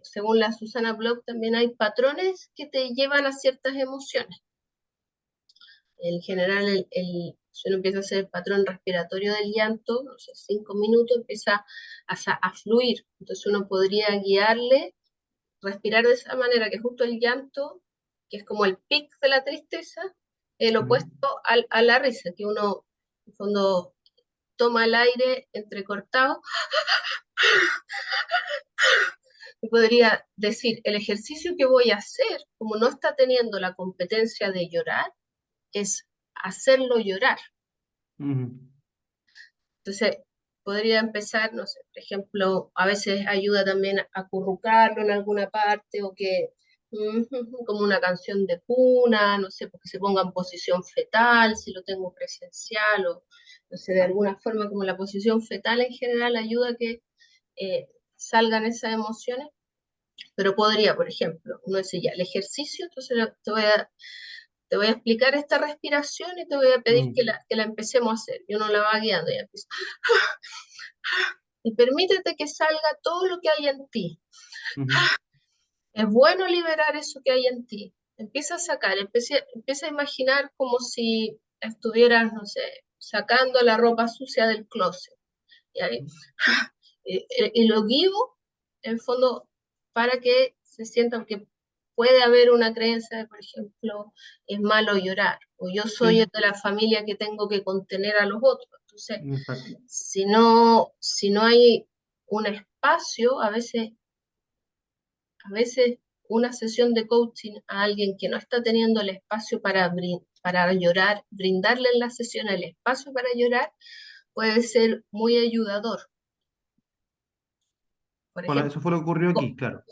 según la Susana Block, también hay patrones que te llevan a ciertas emociones. En general, si uno empieza a hacer el patrón respiratorio del llanto, no sé, 5 minutos, empieza a fluir. Entonces uno podría guiarle, respirar de esa manera, que justo el llanto, que es como el pic de la tristeza, el Ujú, opuesto a la risa, que uno, en el fondo, toma el aire entrecortado y podría decir, el ejercicio que voy a hacer, como no está teniendo la competencia de llorar, es hacerlo llorar. ujú. Entonces, podría empezar, no sé, por ejemplo, a veces ayuda también a acurrucarlo en alguna parte o que, como una canción de cuna, no sé, porque se ponga en posición fetal, si lo tengo presencial o, no sé, de alguna forma como la posición fetal en general ayuda a que salgan esas emociones, pero podría, por ejemplo, uno dice ya, el ejercicio, entonces te voy a explicar esta respiración y te voy a pedir que Mm, la empecemos a hacer. Y uno la va guiando y empieza. Y permítete que salga todo lo que hay en ti. ujú. Es bueno liberar eso que hay en ti. Empieza a sacar, empieza a imaginar como si estuvieras, no sé, sacando la ropa sucia del closet. Y, ahí, y lo guío, en fondo, para que se sientan que puede haber una creencia de, por ejemplo, es malo llorar, o yo soy Sí, de la familia que tengo que contener a los otros. Entonces, exacto. si no hay un espacio, a veces una sesión de coaching a alguien que no está teniendo el espacio para llorar, brindarle en la sesión el espacio para llorar, puede ser muy ayudador. Por Bueno, ejemplo, eso fue lo que ocurrió aquí, claro.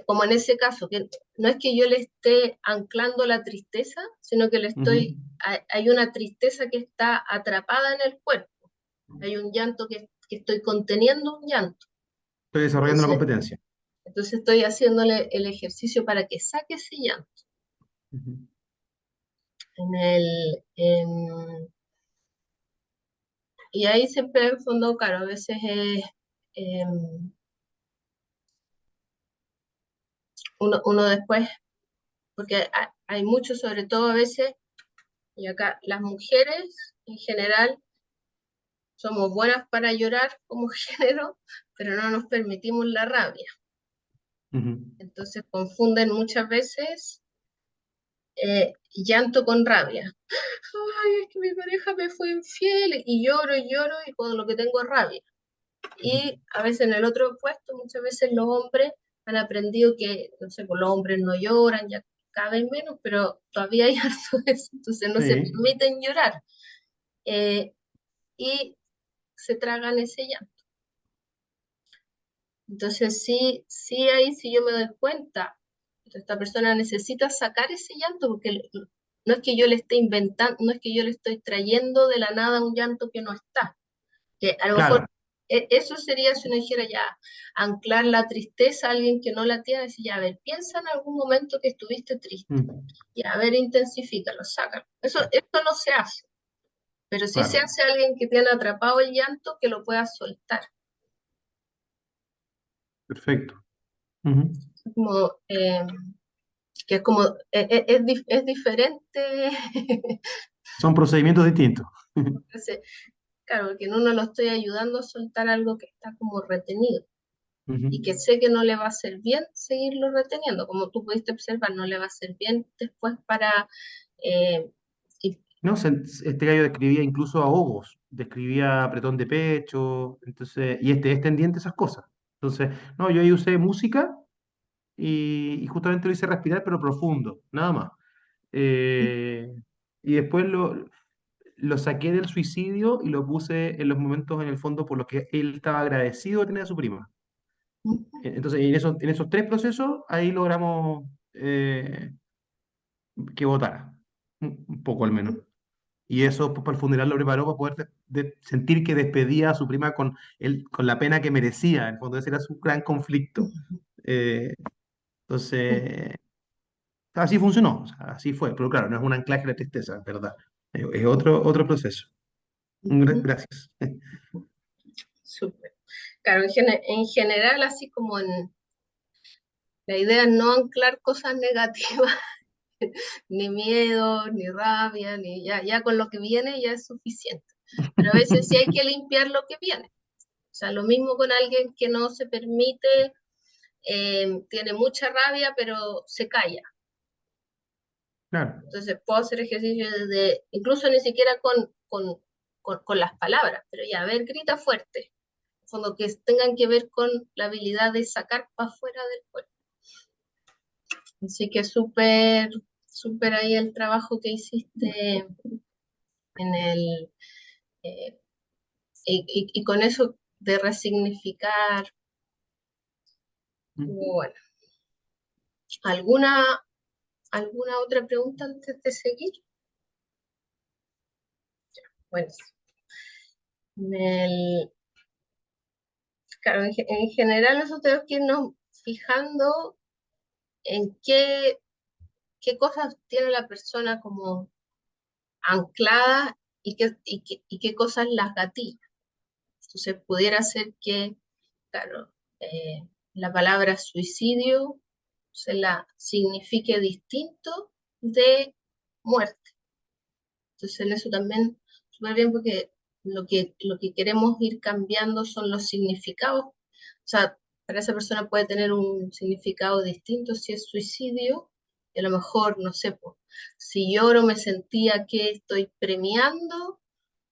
como en ese caso, que no es que yo le esté anclando la tristeza, sino que Ujú. hay una tristeza que está atrapada en el cuerpo, hay un llanto que estoy conteniendo un llanto. Estoy desarrollando la Entonces, competencia. entonces estoy haciéndole el ejercicio para que saque ese llanto. Ujú. Y ahí siempre en fondo, claro, a veces uno después, porque hay mucho, sobre todo a veces, y acá las mujeres en general somos buenas para llorar como género, pero no nos permitimos la rabia. Ujú. Entonces confunden muchas veces llanto con rabia. Ay, es que mi pareja me fue infiel y lloro y con lo que tengo es rabia. Y a veces en el otro puesto, muchas veces los hombres han aprendido que, no sé, pues los hombres no lloran, ya cada vez menos, pero todavía hay harto de eso, entonces no se Sí, permiten llorar. Eh, y se tragan ese llanto. Entonces sí, sí ahí sí yo me doy cuenta, esta persona necesita sacar ese llanto porque no es que yo le esté inventando, no es que yo le estoy trayendo de la nada un llanto que no está, que a lo mejor claro. eso sería si uno dijera ya, anclar la tristeza a alguien que no la tiene, decir ya, a ver, piensa en algún momento que estuviste triste, Mm, ya, a ver, intensifícalo, sácalo. Eso no se hace, pero sí se claro, hace a alguien que tiene atrapado el llanto que lo pueda soltar. perfecto. Ujú. Como, que es como, es diferente, Son procedimientos distintos. entonces, claro, que no lo estoy ayudando a soltar algo que está como retenido Ujú. y que sé que no le va a hacer bien seguirlo reteniendo, como tú pudiste observar, no le va a hacer bien después para... eh, y- No, este gallo describía incluso ahogos, describía apretón de pecho, entonces, y este es tendiente a esas cosas. Entonces, no, yo ahí usé música y justamente lo hice respirar, pero profundo, nada más. Eh, y después lo saqué del suicidio y lo puse en los momentos en el fondo por los que él estaba agradecido de tener a su prima. Entonces, en esos tres procesos, ahí logramos que votara, un poco al menos. Y eso pues, para el funeral lo preparó para poder sentir que despedía a su prima con la pena que merecía. En el fondo, ese era su gran conflicto. Eh, entonces, así funcionó, o sea, así fue. Pero claro, no es un anclaje a la tristeza, es verdad. Es otro proceso. Gracias. Súper. Claro, en general, así como en la idea es no anclar cosas negativas, ni miedo, ni rabia, ni ya con lo que viene ya es suficiente. Pero a veces sí hay que limpiar lo que viene. O sea, lo mismo con alguien que no se permite, tiene mucha rabia, pero se calla. Claro, Entonces puedo hacer ejercicio desde, incluso ni siquiera con las palabras, pero ya, a ver, grita fuerte. En fondo que tengan que ver con la habilidad de sacar para afuera del cuerpo. Así que súper, súper ahí el trabajo que hiciste en el, eh, y con eso de resignificar. Bueno, ¿alguna, alguna otra pregunta antes de seguir? Bueno, el, claro, en general nosotros tenemos que irnos fijando en qué cosas tiene la persona como ancladas y qué cosas las gatilla. Entonces pudiera ser que, claro, la palabra suicidio se la signifique distinto de muerte. Entonces en eso también súper bien porque lo que queremos ir cambiando son los significados. O sea, para esa persona puede tener un significado distinto si es suicidio, y a lo mejor, no sé, pues, si lloro me sentía que estoy premiando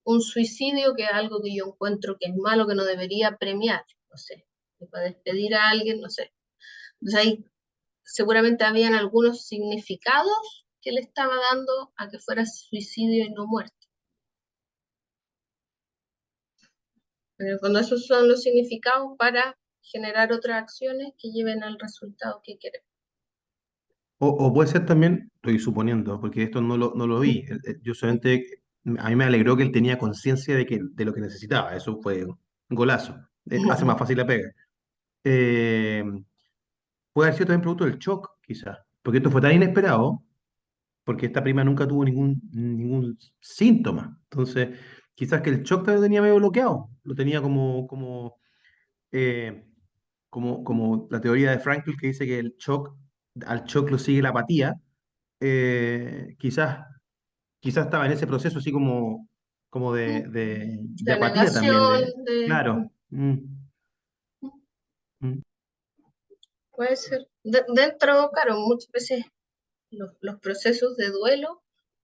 un suicidio, que es algo que yo encuentro que es malo, que no debería premiar, no sé, para despedir a alguien, no sé. Entonces ahí seguramente habían algunos significados que le estaba dando a que fuera suicidio y no muerte. Pero cuando esos son los significados para generar otras acciones que lleven al resultado que queremos. o puede ser también, estoy suponiendo, porque esto no lo vi. Yo solamente, a mí me alegró que él tenía conciencia de lo que necesitaba. Eso fue un golazo. Hace más fácil la pega. Eh, Puede haber sido también producto del shock, quizás. Porque esto fue tan inesperado, porque esta prima nunca tuvo ningún síntoma. Entonces, quizás que el shock también lo tenía medio bloqueado. Lo tenía eh, como la teoría de Frankl que dice que al shock lo sigue la apatía. Quizás estaba en ese proceso así como como de de apatía también, negación, claro. Mm. puede ser. Dentro, claro, muchas veces los procesos de duelo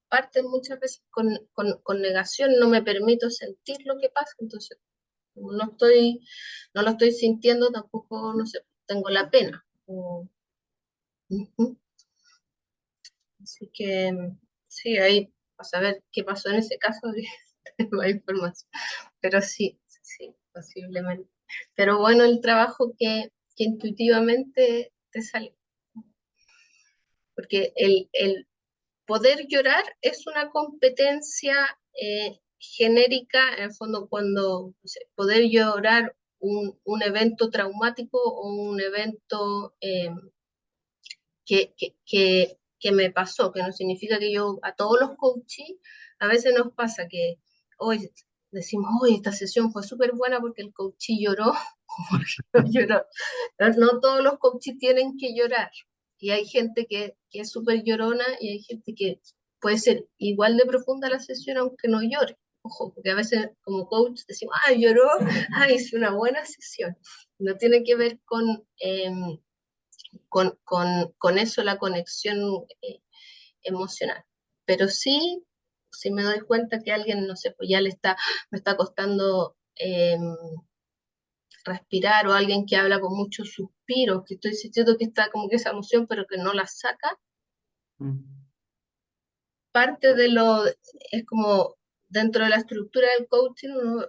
parten muchas veces con negación, no me permito sentir lo que pasa, entonces no lo estoy sintiendo, tampoco, no sé, tengo la pena. Ujú. Así que sí, ahí a saber qué pasó en ese caso, tengo más información. Pero sí, sí, posiblemente. Pero bueno, el trabajo que intuitivamente te sale. Porque el poder llorar es una competencia genérica, en el fondo, cuando no sé, poder llorar un evento traumático o un evento que me pasó, que no significa que yo, a todos los coaches, a veces nos pasa que hoy decimos, hoy esta sesión fue súper buena porque el coach lloró, o porque no lloró. No todos los coaches tienen que llorar, y hay gente que es súper llorona, y hay gente que puede ser igual de profunda la sesión aunque no llore. Ojo, porque a veces como coach decimos, ah, lloró, ah, hice una buena sesión. No tiene que ver con eso, la conexión emocional. Pero sí, si me doy cuenta que alguien, no sé, pues ya me está costando respirar, o alguien que habla con muchos suspiros, que estoy sintiendo que está como que esa emoción, pero que no la saca, Mm. parte de lo, es como dentro de la estructura del coaching, uno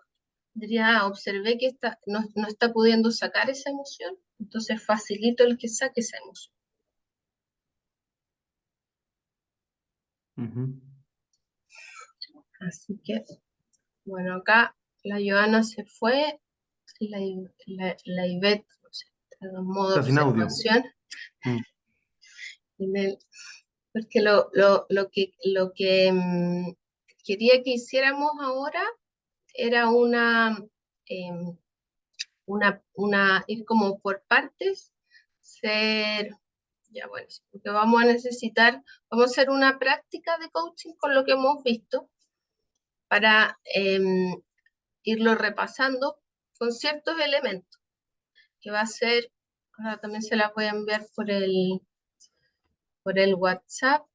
diría, ah, observé que no está pudiendo sacar esa emoción, entonces facilito el que saque esa emoción. Ujú. Así que, bueno, acá la Joana se fue, la Ivette, no sé, está en modo de Está sin audio. observación, Mm. porque lo que quería que hiciéramos ahora era ir como por partes, ya bueno, porque vamos a hacer una práctica de coaching con lo que hemos visto para irlo repasando con ciertos elementos, que va a ser, ahora también se las voy a enviar por el WhatsApp.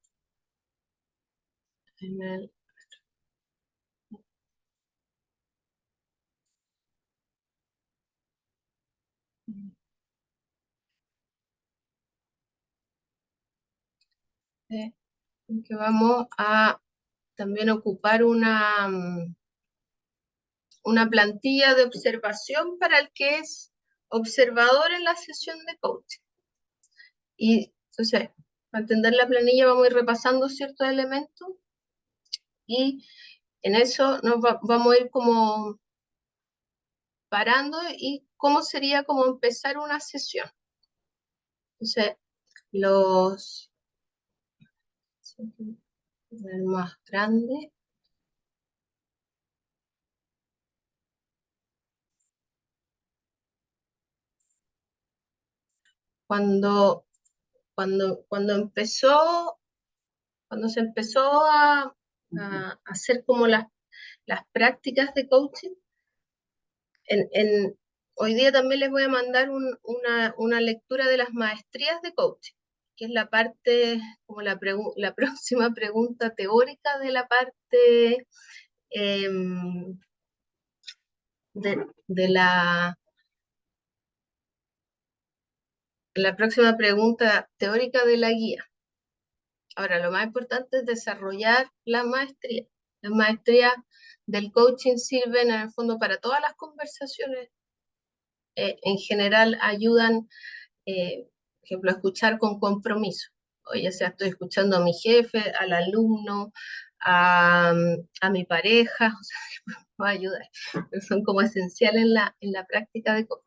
En el, que vamos a también ocupar una plantilla de observación para el que es observador en la sesión de coaching. Y entonces, para entender la planilla vamos a ir repasando ciertos elementos, y en eso vamos a ir como parando, y cómo sería como empezar una sesión. Entonces, el más grande. Cuando, cuando se empezó a hacer como las prácticas de coaching, hoy día también les voy a mandar una lectura de las maestrías de coaching, que es la parte, como la próxima pregunta teórica de la parte de la próxima pregunta teórica de la guía. Ahora, lo más importante es desarrollar la maestría. Las maestrías del coaching sirven en el fondo para todas las conversaciones. En general ayudan, por ejemplo, a escuchar con compromiso. O ya sea, estoy escuchando a mi jefe, al alumno, a mi pareja, o sea, va a ayudar. Son como esenciales en la práctica de coaching.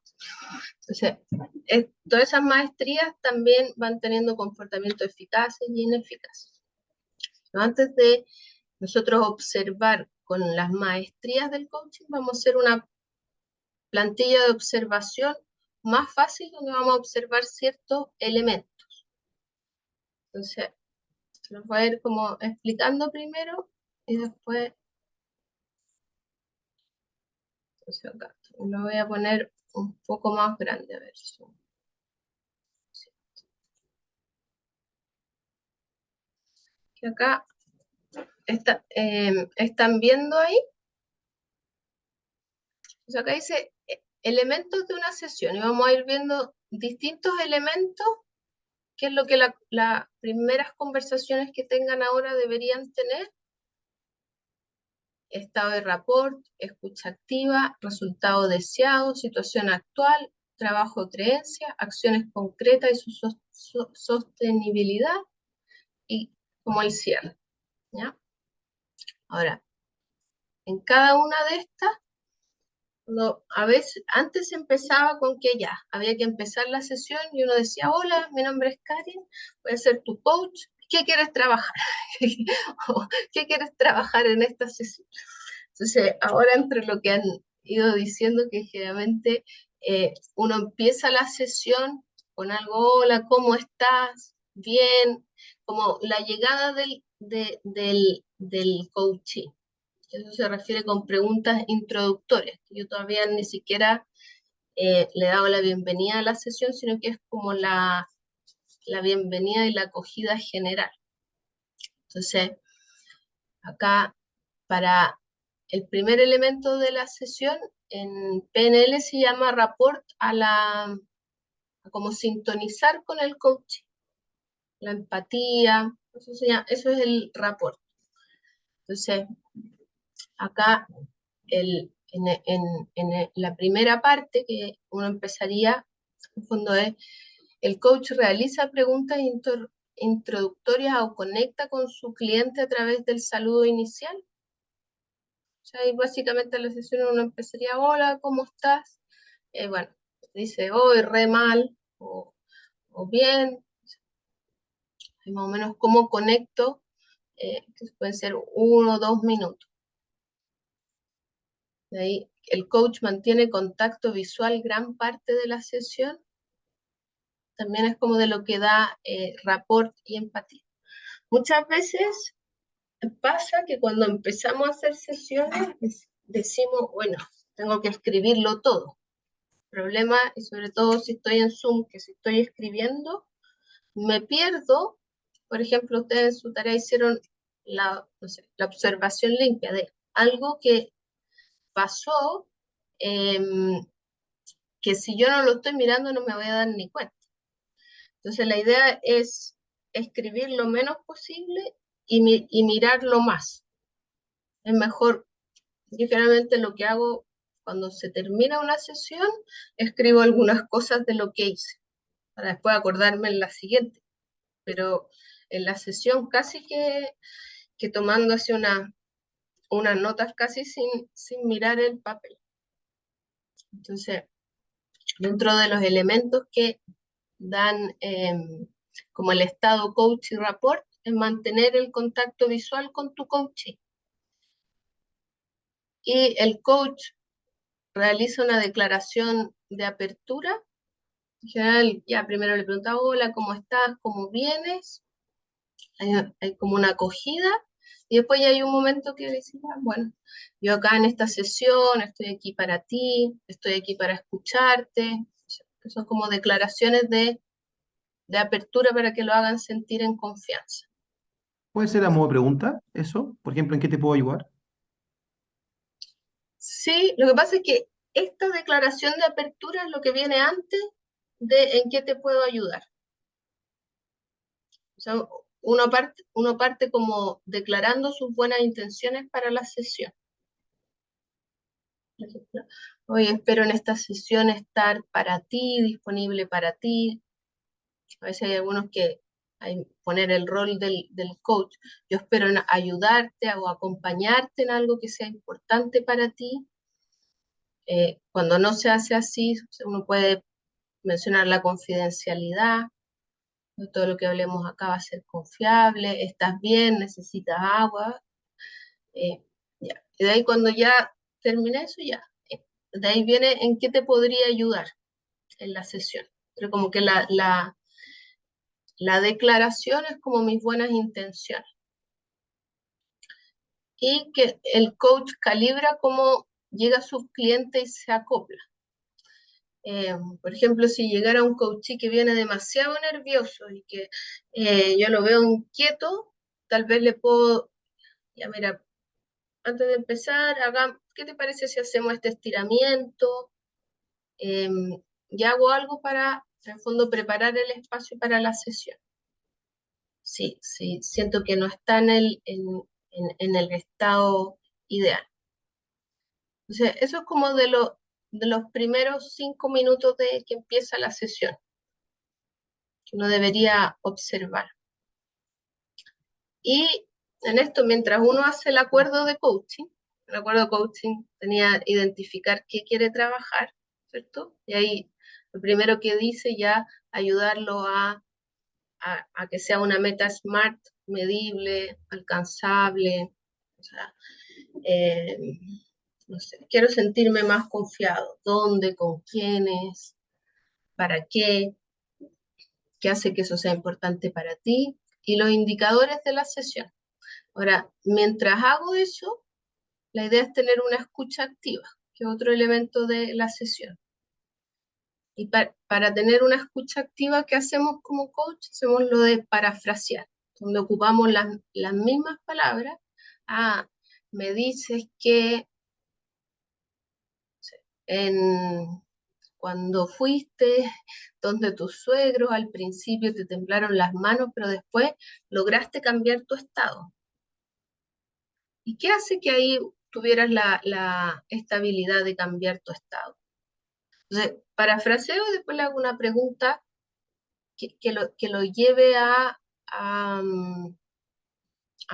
Entonces, todas esas maestrías también van teniendo comportamientos eficaces y ineficaces. Pero antes de nosotros observar con las maestrías del coaching, vamos a hacer una plantilla de observación más fácil, donde vamos a observar ciertos elementos. Entonces, los voy a ir como explicando primero, y después Entonces acá lo voy a poner un poco más grande, a ver. Que acá están viendo ahí. Entonces acá dice elementos de una sesión y vamos a ir viendo distintos elementos, que es lo que las primeras conversaciones que tengan ahora deberían tener. Estado de rapport, escucha activa, resultado deseado, situación actual, trabajo creencia, acciones concretas y su sostenibilidad, y como el cierre, ¿ya? Ahora, en cada una de estas, a veces, antes empezaba con que ya, había que empezar la sesión y uno decía, hola, mi nombre es Karin, voy a ser tu coach, ¿qué quieres trabajar? ¿Qué quieres trabajar en esta sesión? Entonces, ahora entre lo que han ido diciendo, que generalmente uno empieza la sesión con algo, hola, ¿cómo estás? Bien, como la llegada del coaching. Eso se refiere con preguntas introductorias. Yo todavía ni siquiera le he dado la bienvenida a la sesión, sino que es como la bienvenida y la acogida general. Entonces, acá, para el primer elemento de la sesión, en PNL se llama rapport a como sintonizar con el coaching, la empatía, eso es el rapport. Entonces, acá en la primera parte que uno empezaría, en el fondo es, el coach realiza preguntas introductorias o conecta con su cliente a través del saludo inicial. O sea, y básicamente en la sesión uno empezaría, hola, ¿cómo estás? Bueno, dice, hoy re mal, o bien, y más o menos cómo conecto, que pueden ser 1 o 2 minutos. De ahí, el coach mantiene contacto visual gran parte de la sesión. También es como de lo que da rapport y empatía. Muchas veces pasa que cuando empezamos a hacer sesiones decimos, bueno, tengo que escribirlo todo. Problema, y sobre todo si estoy en Zoom, que si estoy escribiendo, me pierdo. Por ejemplo, ustedes en su tarea hicieron la observación limpia de algo que pasó, que si yo no lo estoy mirando no me voy a dar ni cuenta. Entonces la idea es escribir lo menos posible y mirarlo más. Es mejor, yo generalmente lo que hago cuando se termina una sesión, escribo algunas cosas de lo que hice, para después acordarme en la siguiente. Pero en la sesión casi que tomando así unas notas casi sin mirar el papel. Entonces, dentro de los elementos que dan como el estado coach y rapport, es mantener el contacto visual con tu coachee. Y el coach realiza una declaración de apertura. En general, ya primero le pregunta, hola, ¿cómo estás? ¿Cómo vienes? Hay como una acogida, y después ya hay un momento que decís, bueno, yo acá en esta sesión estoy aquí para ti, estoy aquí para escucharte. Son como declaraciones de apertura para que lo hagan sentir en confianza. ¿Puede ser a modo de pregunta eso? Por ejemplo, ¿en qué te puedo ayudar? Sí, lo que pasa es que esta declaración de apertura es lo que viene antes de en qué te puedo ayudar. O sea, uno parte como declarando sus buenas intenciones para la sesión. Por ejemplo, hoy espero en esta sesión estar para ti, disponible para ti. A veces hay algunos que hay poner el rol del coach. Yo espero en ayudarte o acompañarte en algo que sea importante para ti. Cuando no se hace así, uno puede mencionar la confidencialidad. Todo lo que hablemos acá va a ser confiable. ¿Estás bien? ¿Necesitas agua? Ya. Y de ahí cuando ya termine eso, ya. De ahí viene en qué te podría ayudar en la sesión. Pero como que la declaración es como mis buenas intenciones. Y que el coach calibra cómo llega su cliente y se acopla. Por ejemplo, si llegara un coachee que viene demasiado nervioso y que yo lo veo inquieto, tal vez le puedo, ya mira, antes de empezar, ¿qué te parece si hacemos este estiramiento? Y hago algo para, en el fondo, preparar el espacio para la sesión. Sí, sí, siento que no está en el estado ideal. Entonces, eso es como de los primeros 5 minutos de que empieza la sesión, que uno debería observar. Y en esto, mientras uno hace el acuerdo de coaching, el acuerdo de coaching tenía identificar qué quiere trabajar, ¿cierto? Y ahí lo primero que dice ya ayudarlo a que sea una meta SMART, medible, alcanzable, o sea, no sé, quiero sentirme más confiado. ¿Dónde? ¿Con quiénes? ¿Para qué? ¿Qué hace que eso sea importante para ti? Y los indicadores de la sesión. Ahora, mientras hago eso, la idea es tener una escucha activa, que es otro elemento de la sesión. Y para tener una escucha activa, ¿qué hacemos como coach? Hacemos lo de parafrasear, donde ocupamos las mismas palabras. Ah, me dices que cuando fuiste donde tus suegros, al principio te temblaron las manos, pero después lograste cambiar tu estado. ¿Y qué hace que ahí tuvieras la estabilidad de cambiar tu estado? Entonces, parafraseo y después le hago una pregunta que lo lleve a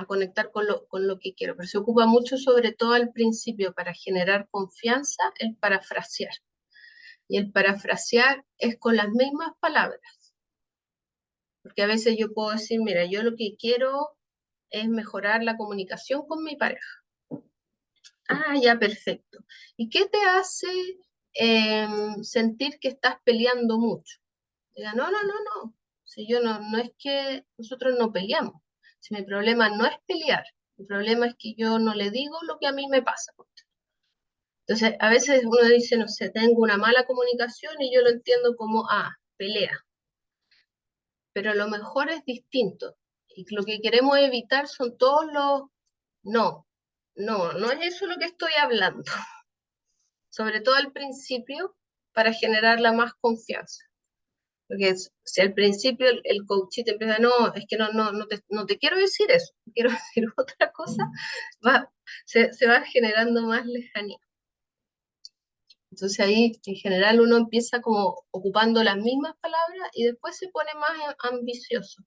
conectar con lo que quiero. Pero se ocupa mucho, sobre todo al principio, para generar confianza, el parafrasear. Y el parafrasear es con las mismas palabras. Porque a veces yo puedo decir, mira, yo lo que quiero es mejorar la comunicación con mi pareja. Ah, ya, perfecto. ¿Y qué te hace sentir que estás peleando mucho? Diga, no, no, no, no. Si yo no es que nosotros no peleamos. Si mi problema no es pelear, mi problema es que yo no le digo lo que a mí me pasa. Entonces, a veces uno dice, no sé, tengo una mala comunicación y yo lo entiendo como, pelea. Pero a lo mejor es distinto. Y lo que queremos evitar son todos los, no, no es eso lo que estoy hablando. Sobre todo al principio, para generar la más confianza. Porque si al principio el coach te empieza, no, es que no te quiero decir eso, quiero decir otra cosa, se va generando más lejanía. Entonces ahí en general uno empieza como ocupando las mismas palabras y después se pone más ambicioso.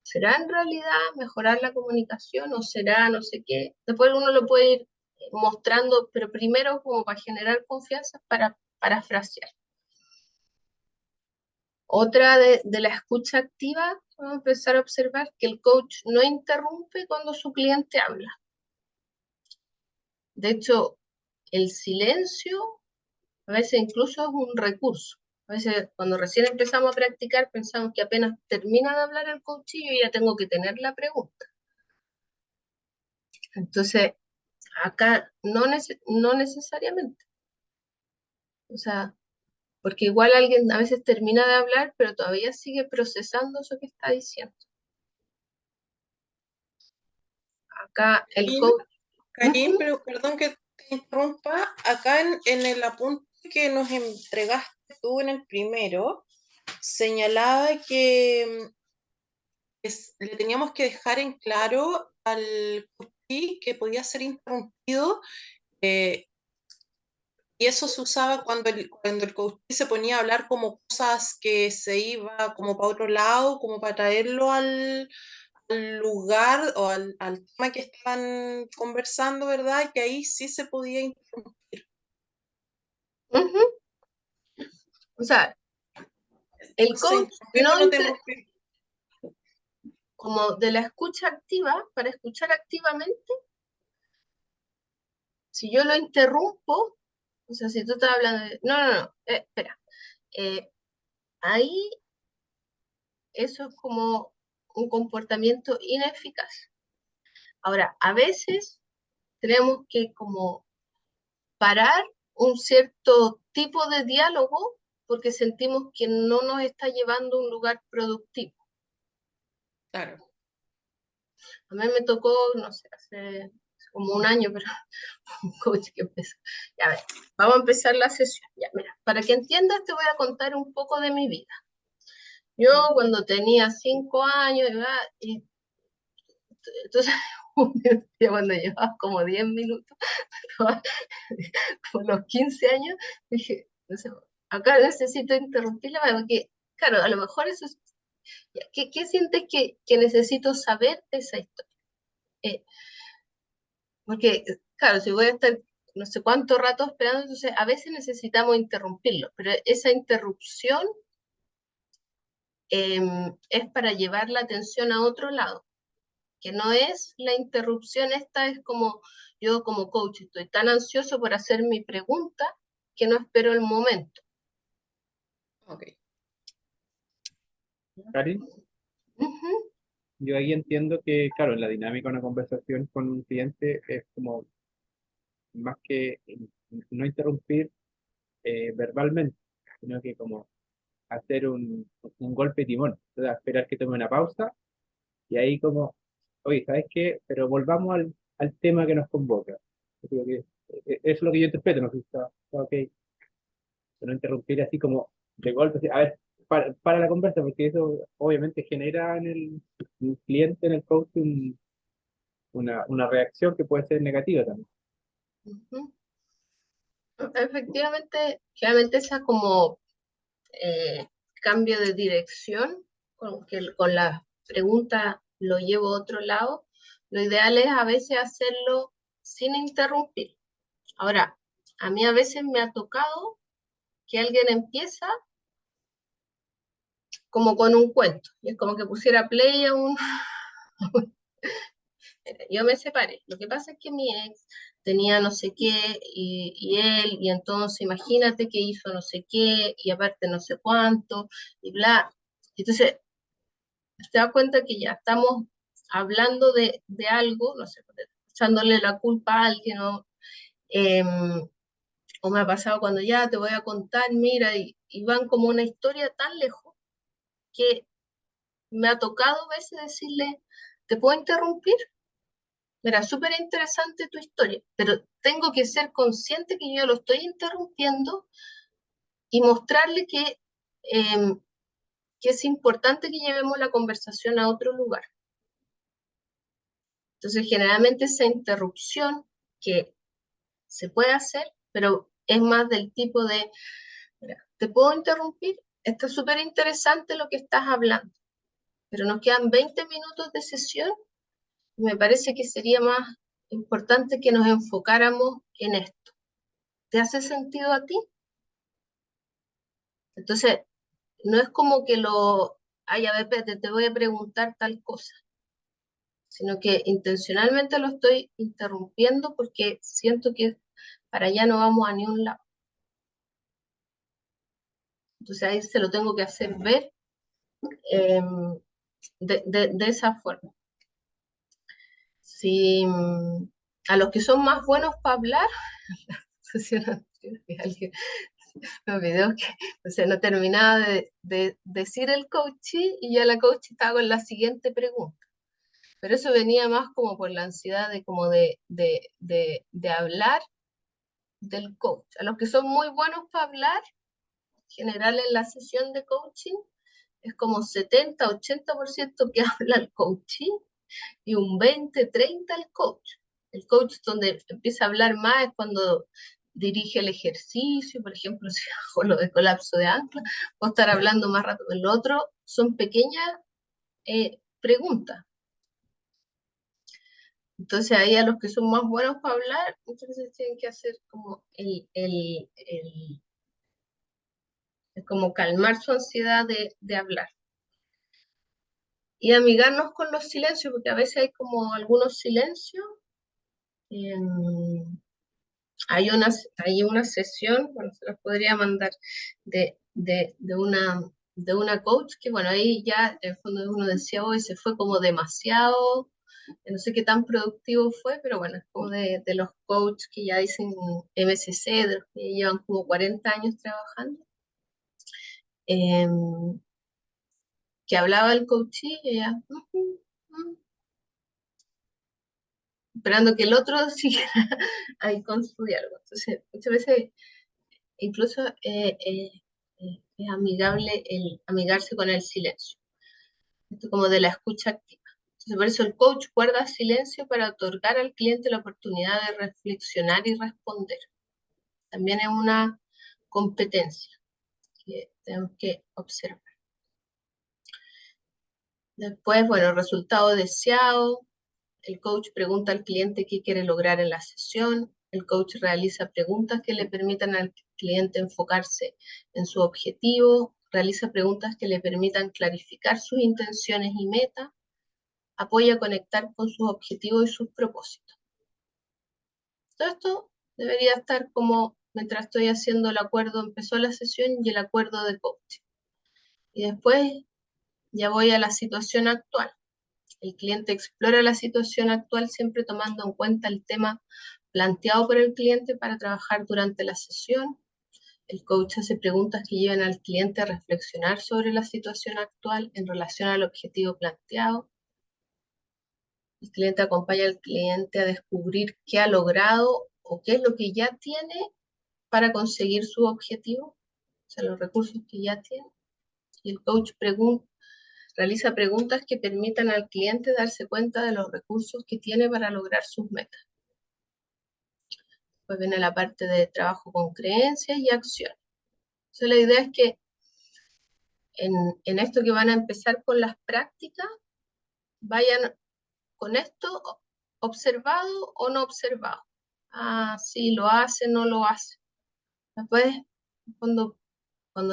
¿Será en realidad mejorar la comunicación o será no sé qué? Después uno lo puede ir mostrando, pero primero como para generar confianza, para parafrasear. Otra de la escucha activa, vamos a empezar a observar que el coach no interrumpe cuando su cliente habla. De hecho, el silencio a veces incluso es un recurso. A veces cuando recién empezamos a practicar pensamos que apenas termina de hablar el coach y yo ya tengo que tener la pregunta. Entonces, acá no necesariamente. O sea, porque igual alguien a veces termina de hablar, pero todavía sigue procesando eso que está diciendo. Acá el coach... Karim, pero perdón que te interrumpa, acá en el apunte que nos entregaste tú en el primero, señalaba que le teníamos que dejar en claro al coachí que podía ser interrumpido, eh, y eso se usaba cuando el coachí se ponía a hablar como cosas que se iba como para otro lado, como para traerlo al lugar o al tema que estaban conversando, ¿verdad? Que ahí sí se podía interrumpir. O sea, el coach como de la escucha activa, para escuchar activamente, si yo lo interrumpo, o sea, si tú estás hablando de, no, espera, ahí eso es como un comportamiento ineficaz. Ahora, a veces tenemos que como parar un cierto tipo de diálogo porque sentimos que no nos está llevando a un lugar productivo. Claro. A mí me tocó, no sé, hace como un año, pero un coach que empezó. Ya, a ver, vamos a empezar la sesión. Ya, mira, para que entiendas te voy a contar un poco de mi vida. Yo cuando tenía 5 años, y entonces cuando llevaba como 10 minutos, por los 15 años, dije, no sé, acá necesito interrumpirla porque, claro, a lo mejor eso es, ¿qué sientes que necesito saber de esa historia? Porque, claro, si voy a estar no sé cuánto rato esperando, entonces a veces necesitamos interrumpirlo, pero esa interrupción es para llevar la atención a otro lado, que no es la interrupción, esta es como yo como coach estoy tan ansioso por hacer mi pregunta que no espero el momento. Ok. Karin, Ujú. yo ahí entiendo que, claro, en la dinámica de una conversación con un cliente es como más que no interrumpir verbalmente, sino que como hacer un golpe de timón, o sea, esperar que tome una pausa y ahí como, oye, ¿sabes qué? Pero volvamos al tema que nos convoca. Yo creo que es lo que yo interpreto, no sé si está ok, no interrumpir así como de golpe, así, a ver, para la conversa, porque eso obviamente genera en el cliente, en el coach, una reacción que puede ser negativa también. Ujú. Efectivamente, generalmente esa como eh, cambio de dirección, con la pregunta lo llevo a otro lado, lo ideal es a veces hacerlo sin interrumpir. Ahora, a mí a veces me ha tocado que alguien empieza como con un cuento, y es como que pusiera play a un... Yo me separé. Lo que pasa es que mi ex tenía no sé qué y él, y entonces imagínate que hizo no sé qué y aparte no sé cuánto y bla. Entonces, te das cuenta que ya estamos hablando de algo, no sé, echándole la culpa a alguien, ¿no? O me ha pasado cuando ya te voy a contar, mira, y van como una historia tan lejos que me ha tocado a veces decirle, ¿te puedo interrumpir? Mira, súper interesante tu historia, pero tengo que ser consciente que yo lo estoy interrumpiendo y mostrarle eh, que es importante que llevemos la conversación a otro lugar. Entonces, generalmente esa interrupción que se puede hacer, pero es más del tipo de, mira, ¿te puedo interrumpir? Está súper interesante lo que estás hablando, pero nos quedan 20 minutos de sesión y me parece que sería más importante que nos enfocáramos en esto. ¿Te hace sentido a ti? Entonces, no es como que ay, a ver, espérate, te voy a preguntar tal cosa, sino que intencionalmente lo estoy interrumpiendo porque siento que para allá no vamos a ni un lado. Entonces ahí se lo tengo que hacer ver eh, de esa forma. Si a los que son más buenos para hablar, los videos que o sea, no terminaba de decir el coach y ya la coach estaba con la siguiente pregunta. Pero eso venía más como por la ansiedad de como de hablar del coach. A los que son muy buenos para hablar, en general en la sesión de coaching, es como 70-80% que habla el coaching y un 20-30% el coach. El coach donde empieza a hablar más es cuando dirige el ejercicio, por ejemplo, si hago lo de colapso de ancla, puedo estar hablando más rato. El otro son pequeñas preguntas. Entonces ahí a los que son más buenos para hablar, muchas veces tienen que hacer como como calmar su ansiedad de hablar. Y amigarnos con los silencios, porque a veces hay como algunos silencios. Hay una sesión, bueno, se los podría mandar, de una coach, que bueno, ahí ya en el fondo uno decía, hoy se fue como demasiado, no sé qué tan productivo fue, pero bueno, es como de los coaches que ya dicen MSC, de los que llevan como 40 años trabajando, que hablaba el coach y ella, esperando que el otro siguiera ahí con su diálogo. Entonces, muchas veces incluso es amigable el amigarse con el silencio, esto como de la escucha activa. Entonces, por eso el coach guarda silencio para otorgar al cliente la oportunidad de reflexionar y responder. También es una competencia que tenemos que observar. Después, bueno, resultado deseado. El coach pregunta al cliente qué quiere lograr en la sesión. El coach realiza preguntas que le permitan al cliente enfocarse en su objetivo. Realiza preguntas que le permitan clarificar sus intenciones y metas. Apoya a conectar con sus objetivos y sus propósitos. Todo esto debería estar como mientras estoy haciendo el acuerdo, empezó la sesión y el acuerdo de coaching. Y después ya voy a la situación actual. El cliente explora la situación actual siempre tomando en cuenta el tema planteado por el cliente para trabajar durante la sesión. El coach hace preguntas que llevan al cliente a reflexionar sobre la situación actual en relación al objetivo planteado. El cliente acompaña al cliente a descubrir qué ha logrado o qué es lo que ya tiene para conseguir su objetivo, o sea, los recursos que ya tiene. Y el coach realiza preguntas que permitan al cliente darse cuenta de los recursos que tiene para lograr sus metas. Pues viene la parte de trabajo con creencias y acciones. Entonces la idea es que en esto que van a empezar con las prácticas, vayan con esto observado o no observado. Ah, sí, lo hace, no lo hace. Después, cuando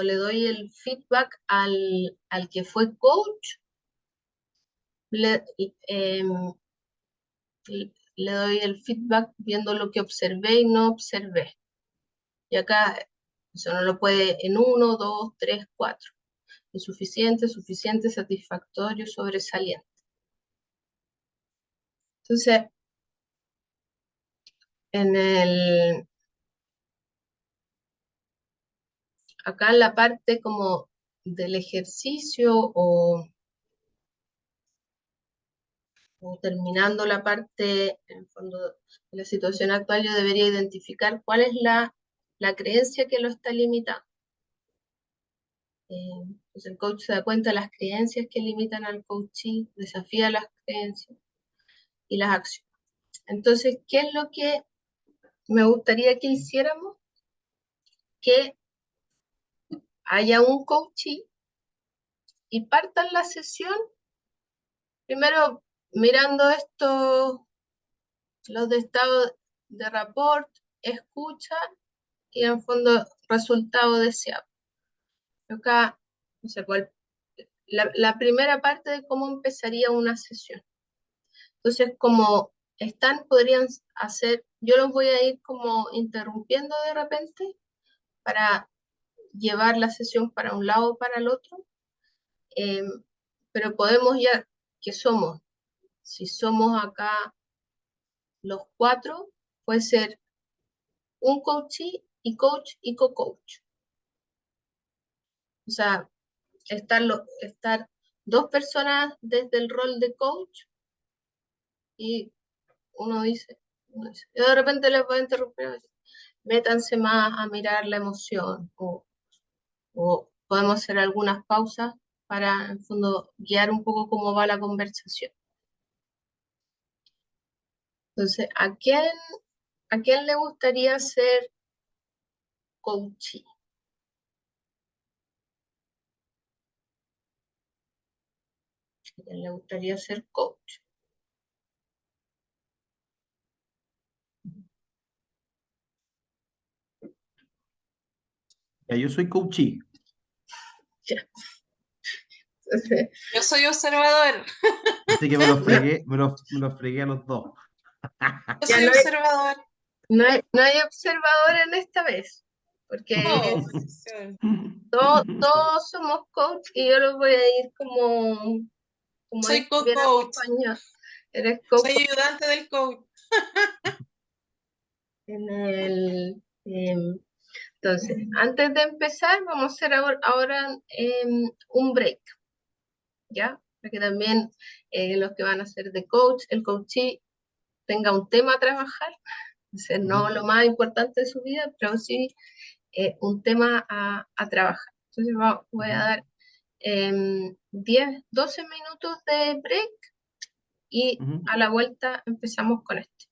le doy el feedback al que fue coach, le doy el feedback viendo lo que observé y no observé. Y acá, eso no lo puede en 1, 2, 3, 4. Insuficiente, suficiente, satisfactorio, sobresaliente. Entonces, acá en la parte como del ejercicio o terminando la parte, en el fondo, de la situación actual, yo debería identificar cuál es la creencia que lo está limitando. Pues el coach se da cuenta de las creencias que limitan al coachee, desafía las creencias y las acciones. Entonces, ¿qué es lo que me gustaría que hiciéramos? Que haya un coachee y partan la sesión primero mirando los de estado de rapport, escucha y en fondo resultado deseado. Acá, no sé cuál, la primera parte de cómo empezaría una sesión. Entonces, como podrían hacer, yo los voy a ir como interrumpiendo de repente para llevar la sesión para un lado o para el otro, pero podemos ya, si somos acá los 4, puede ser un coachee y coach y co-coach. O sea, estar 2 personas desde el rol de coach y uno dice, yo de repente les voy a interrumpir, métanse más a mirar la emoción o podemos hacer algunas pausas para, en el fondo, guiar un poco cómo va la conversación. Entonces, ¿a quién le gustaría ser coachee? ¿A quién le gustaría ser coach? Ya, yo soy coachee, Ya. Entonces, Yo soy observador. así que me lo fregué a los dos. Yo ya soy observador. no hay observador en esta vez, porque todos somos coach y yo los voy a ir como Soy bien co-coach. acompañados. Eres Soy coach ayudante del coach. en el... entonces, antes de empezar, vamos a hacer ahora un break, ¿ya? Para que también los que van a ser de coach, el coachee tenga un tema a trabajar, entonces no lo más importante de su vida, pero sí un tema a trabajar. Entonces voy a dar 10, 12 minutos de break y Ujú. a la vuelta empezamos con esto.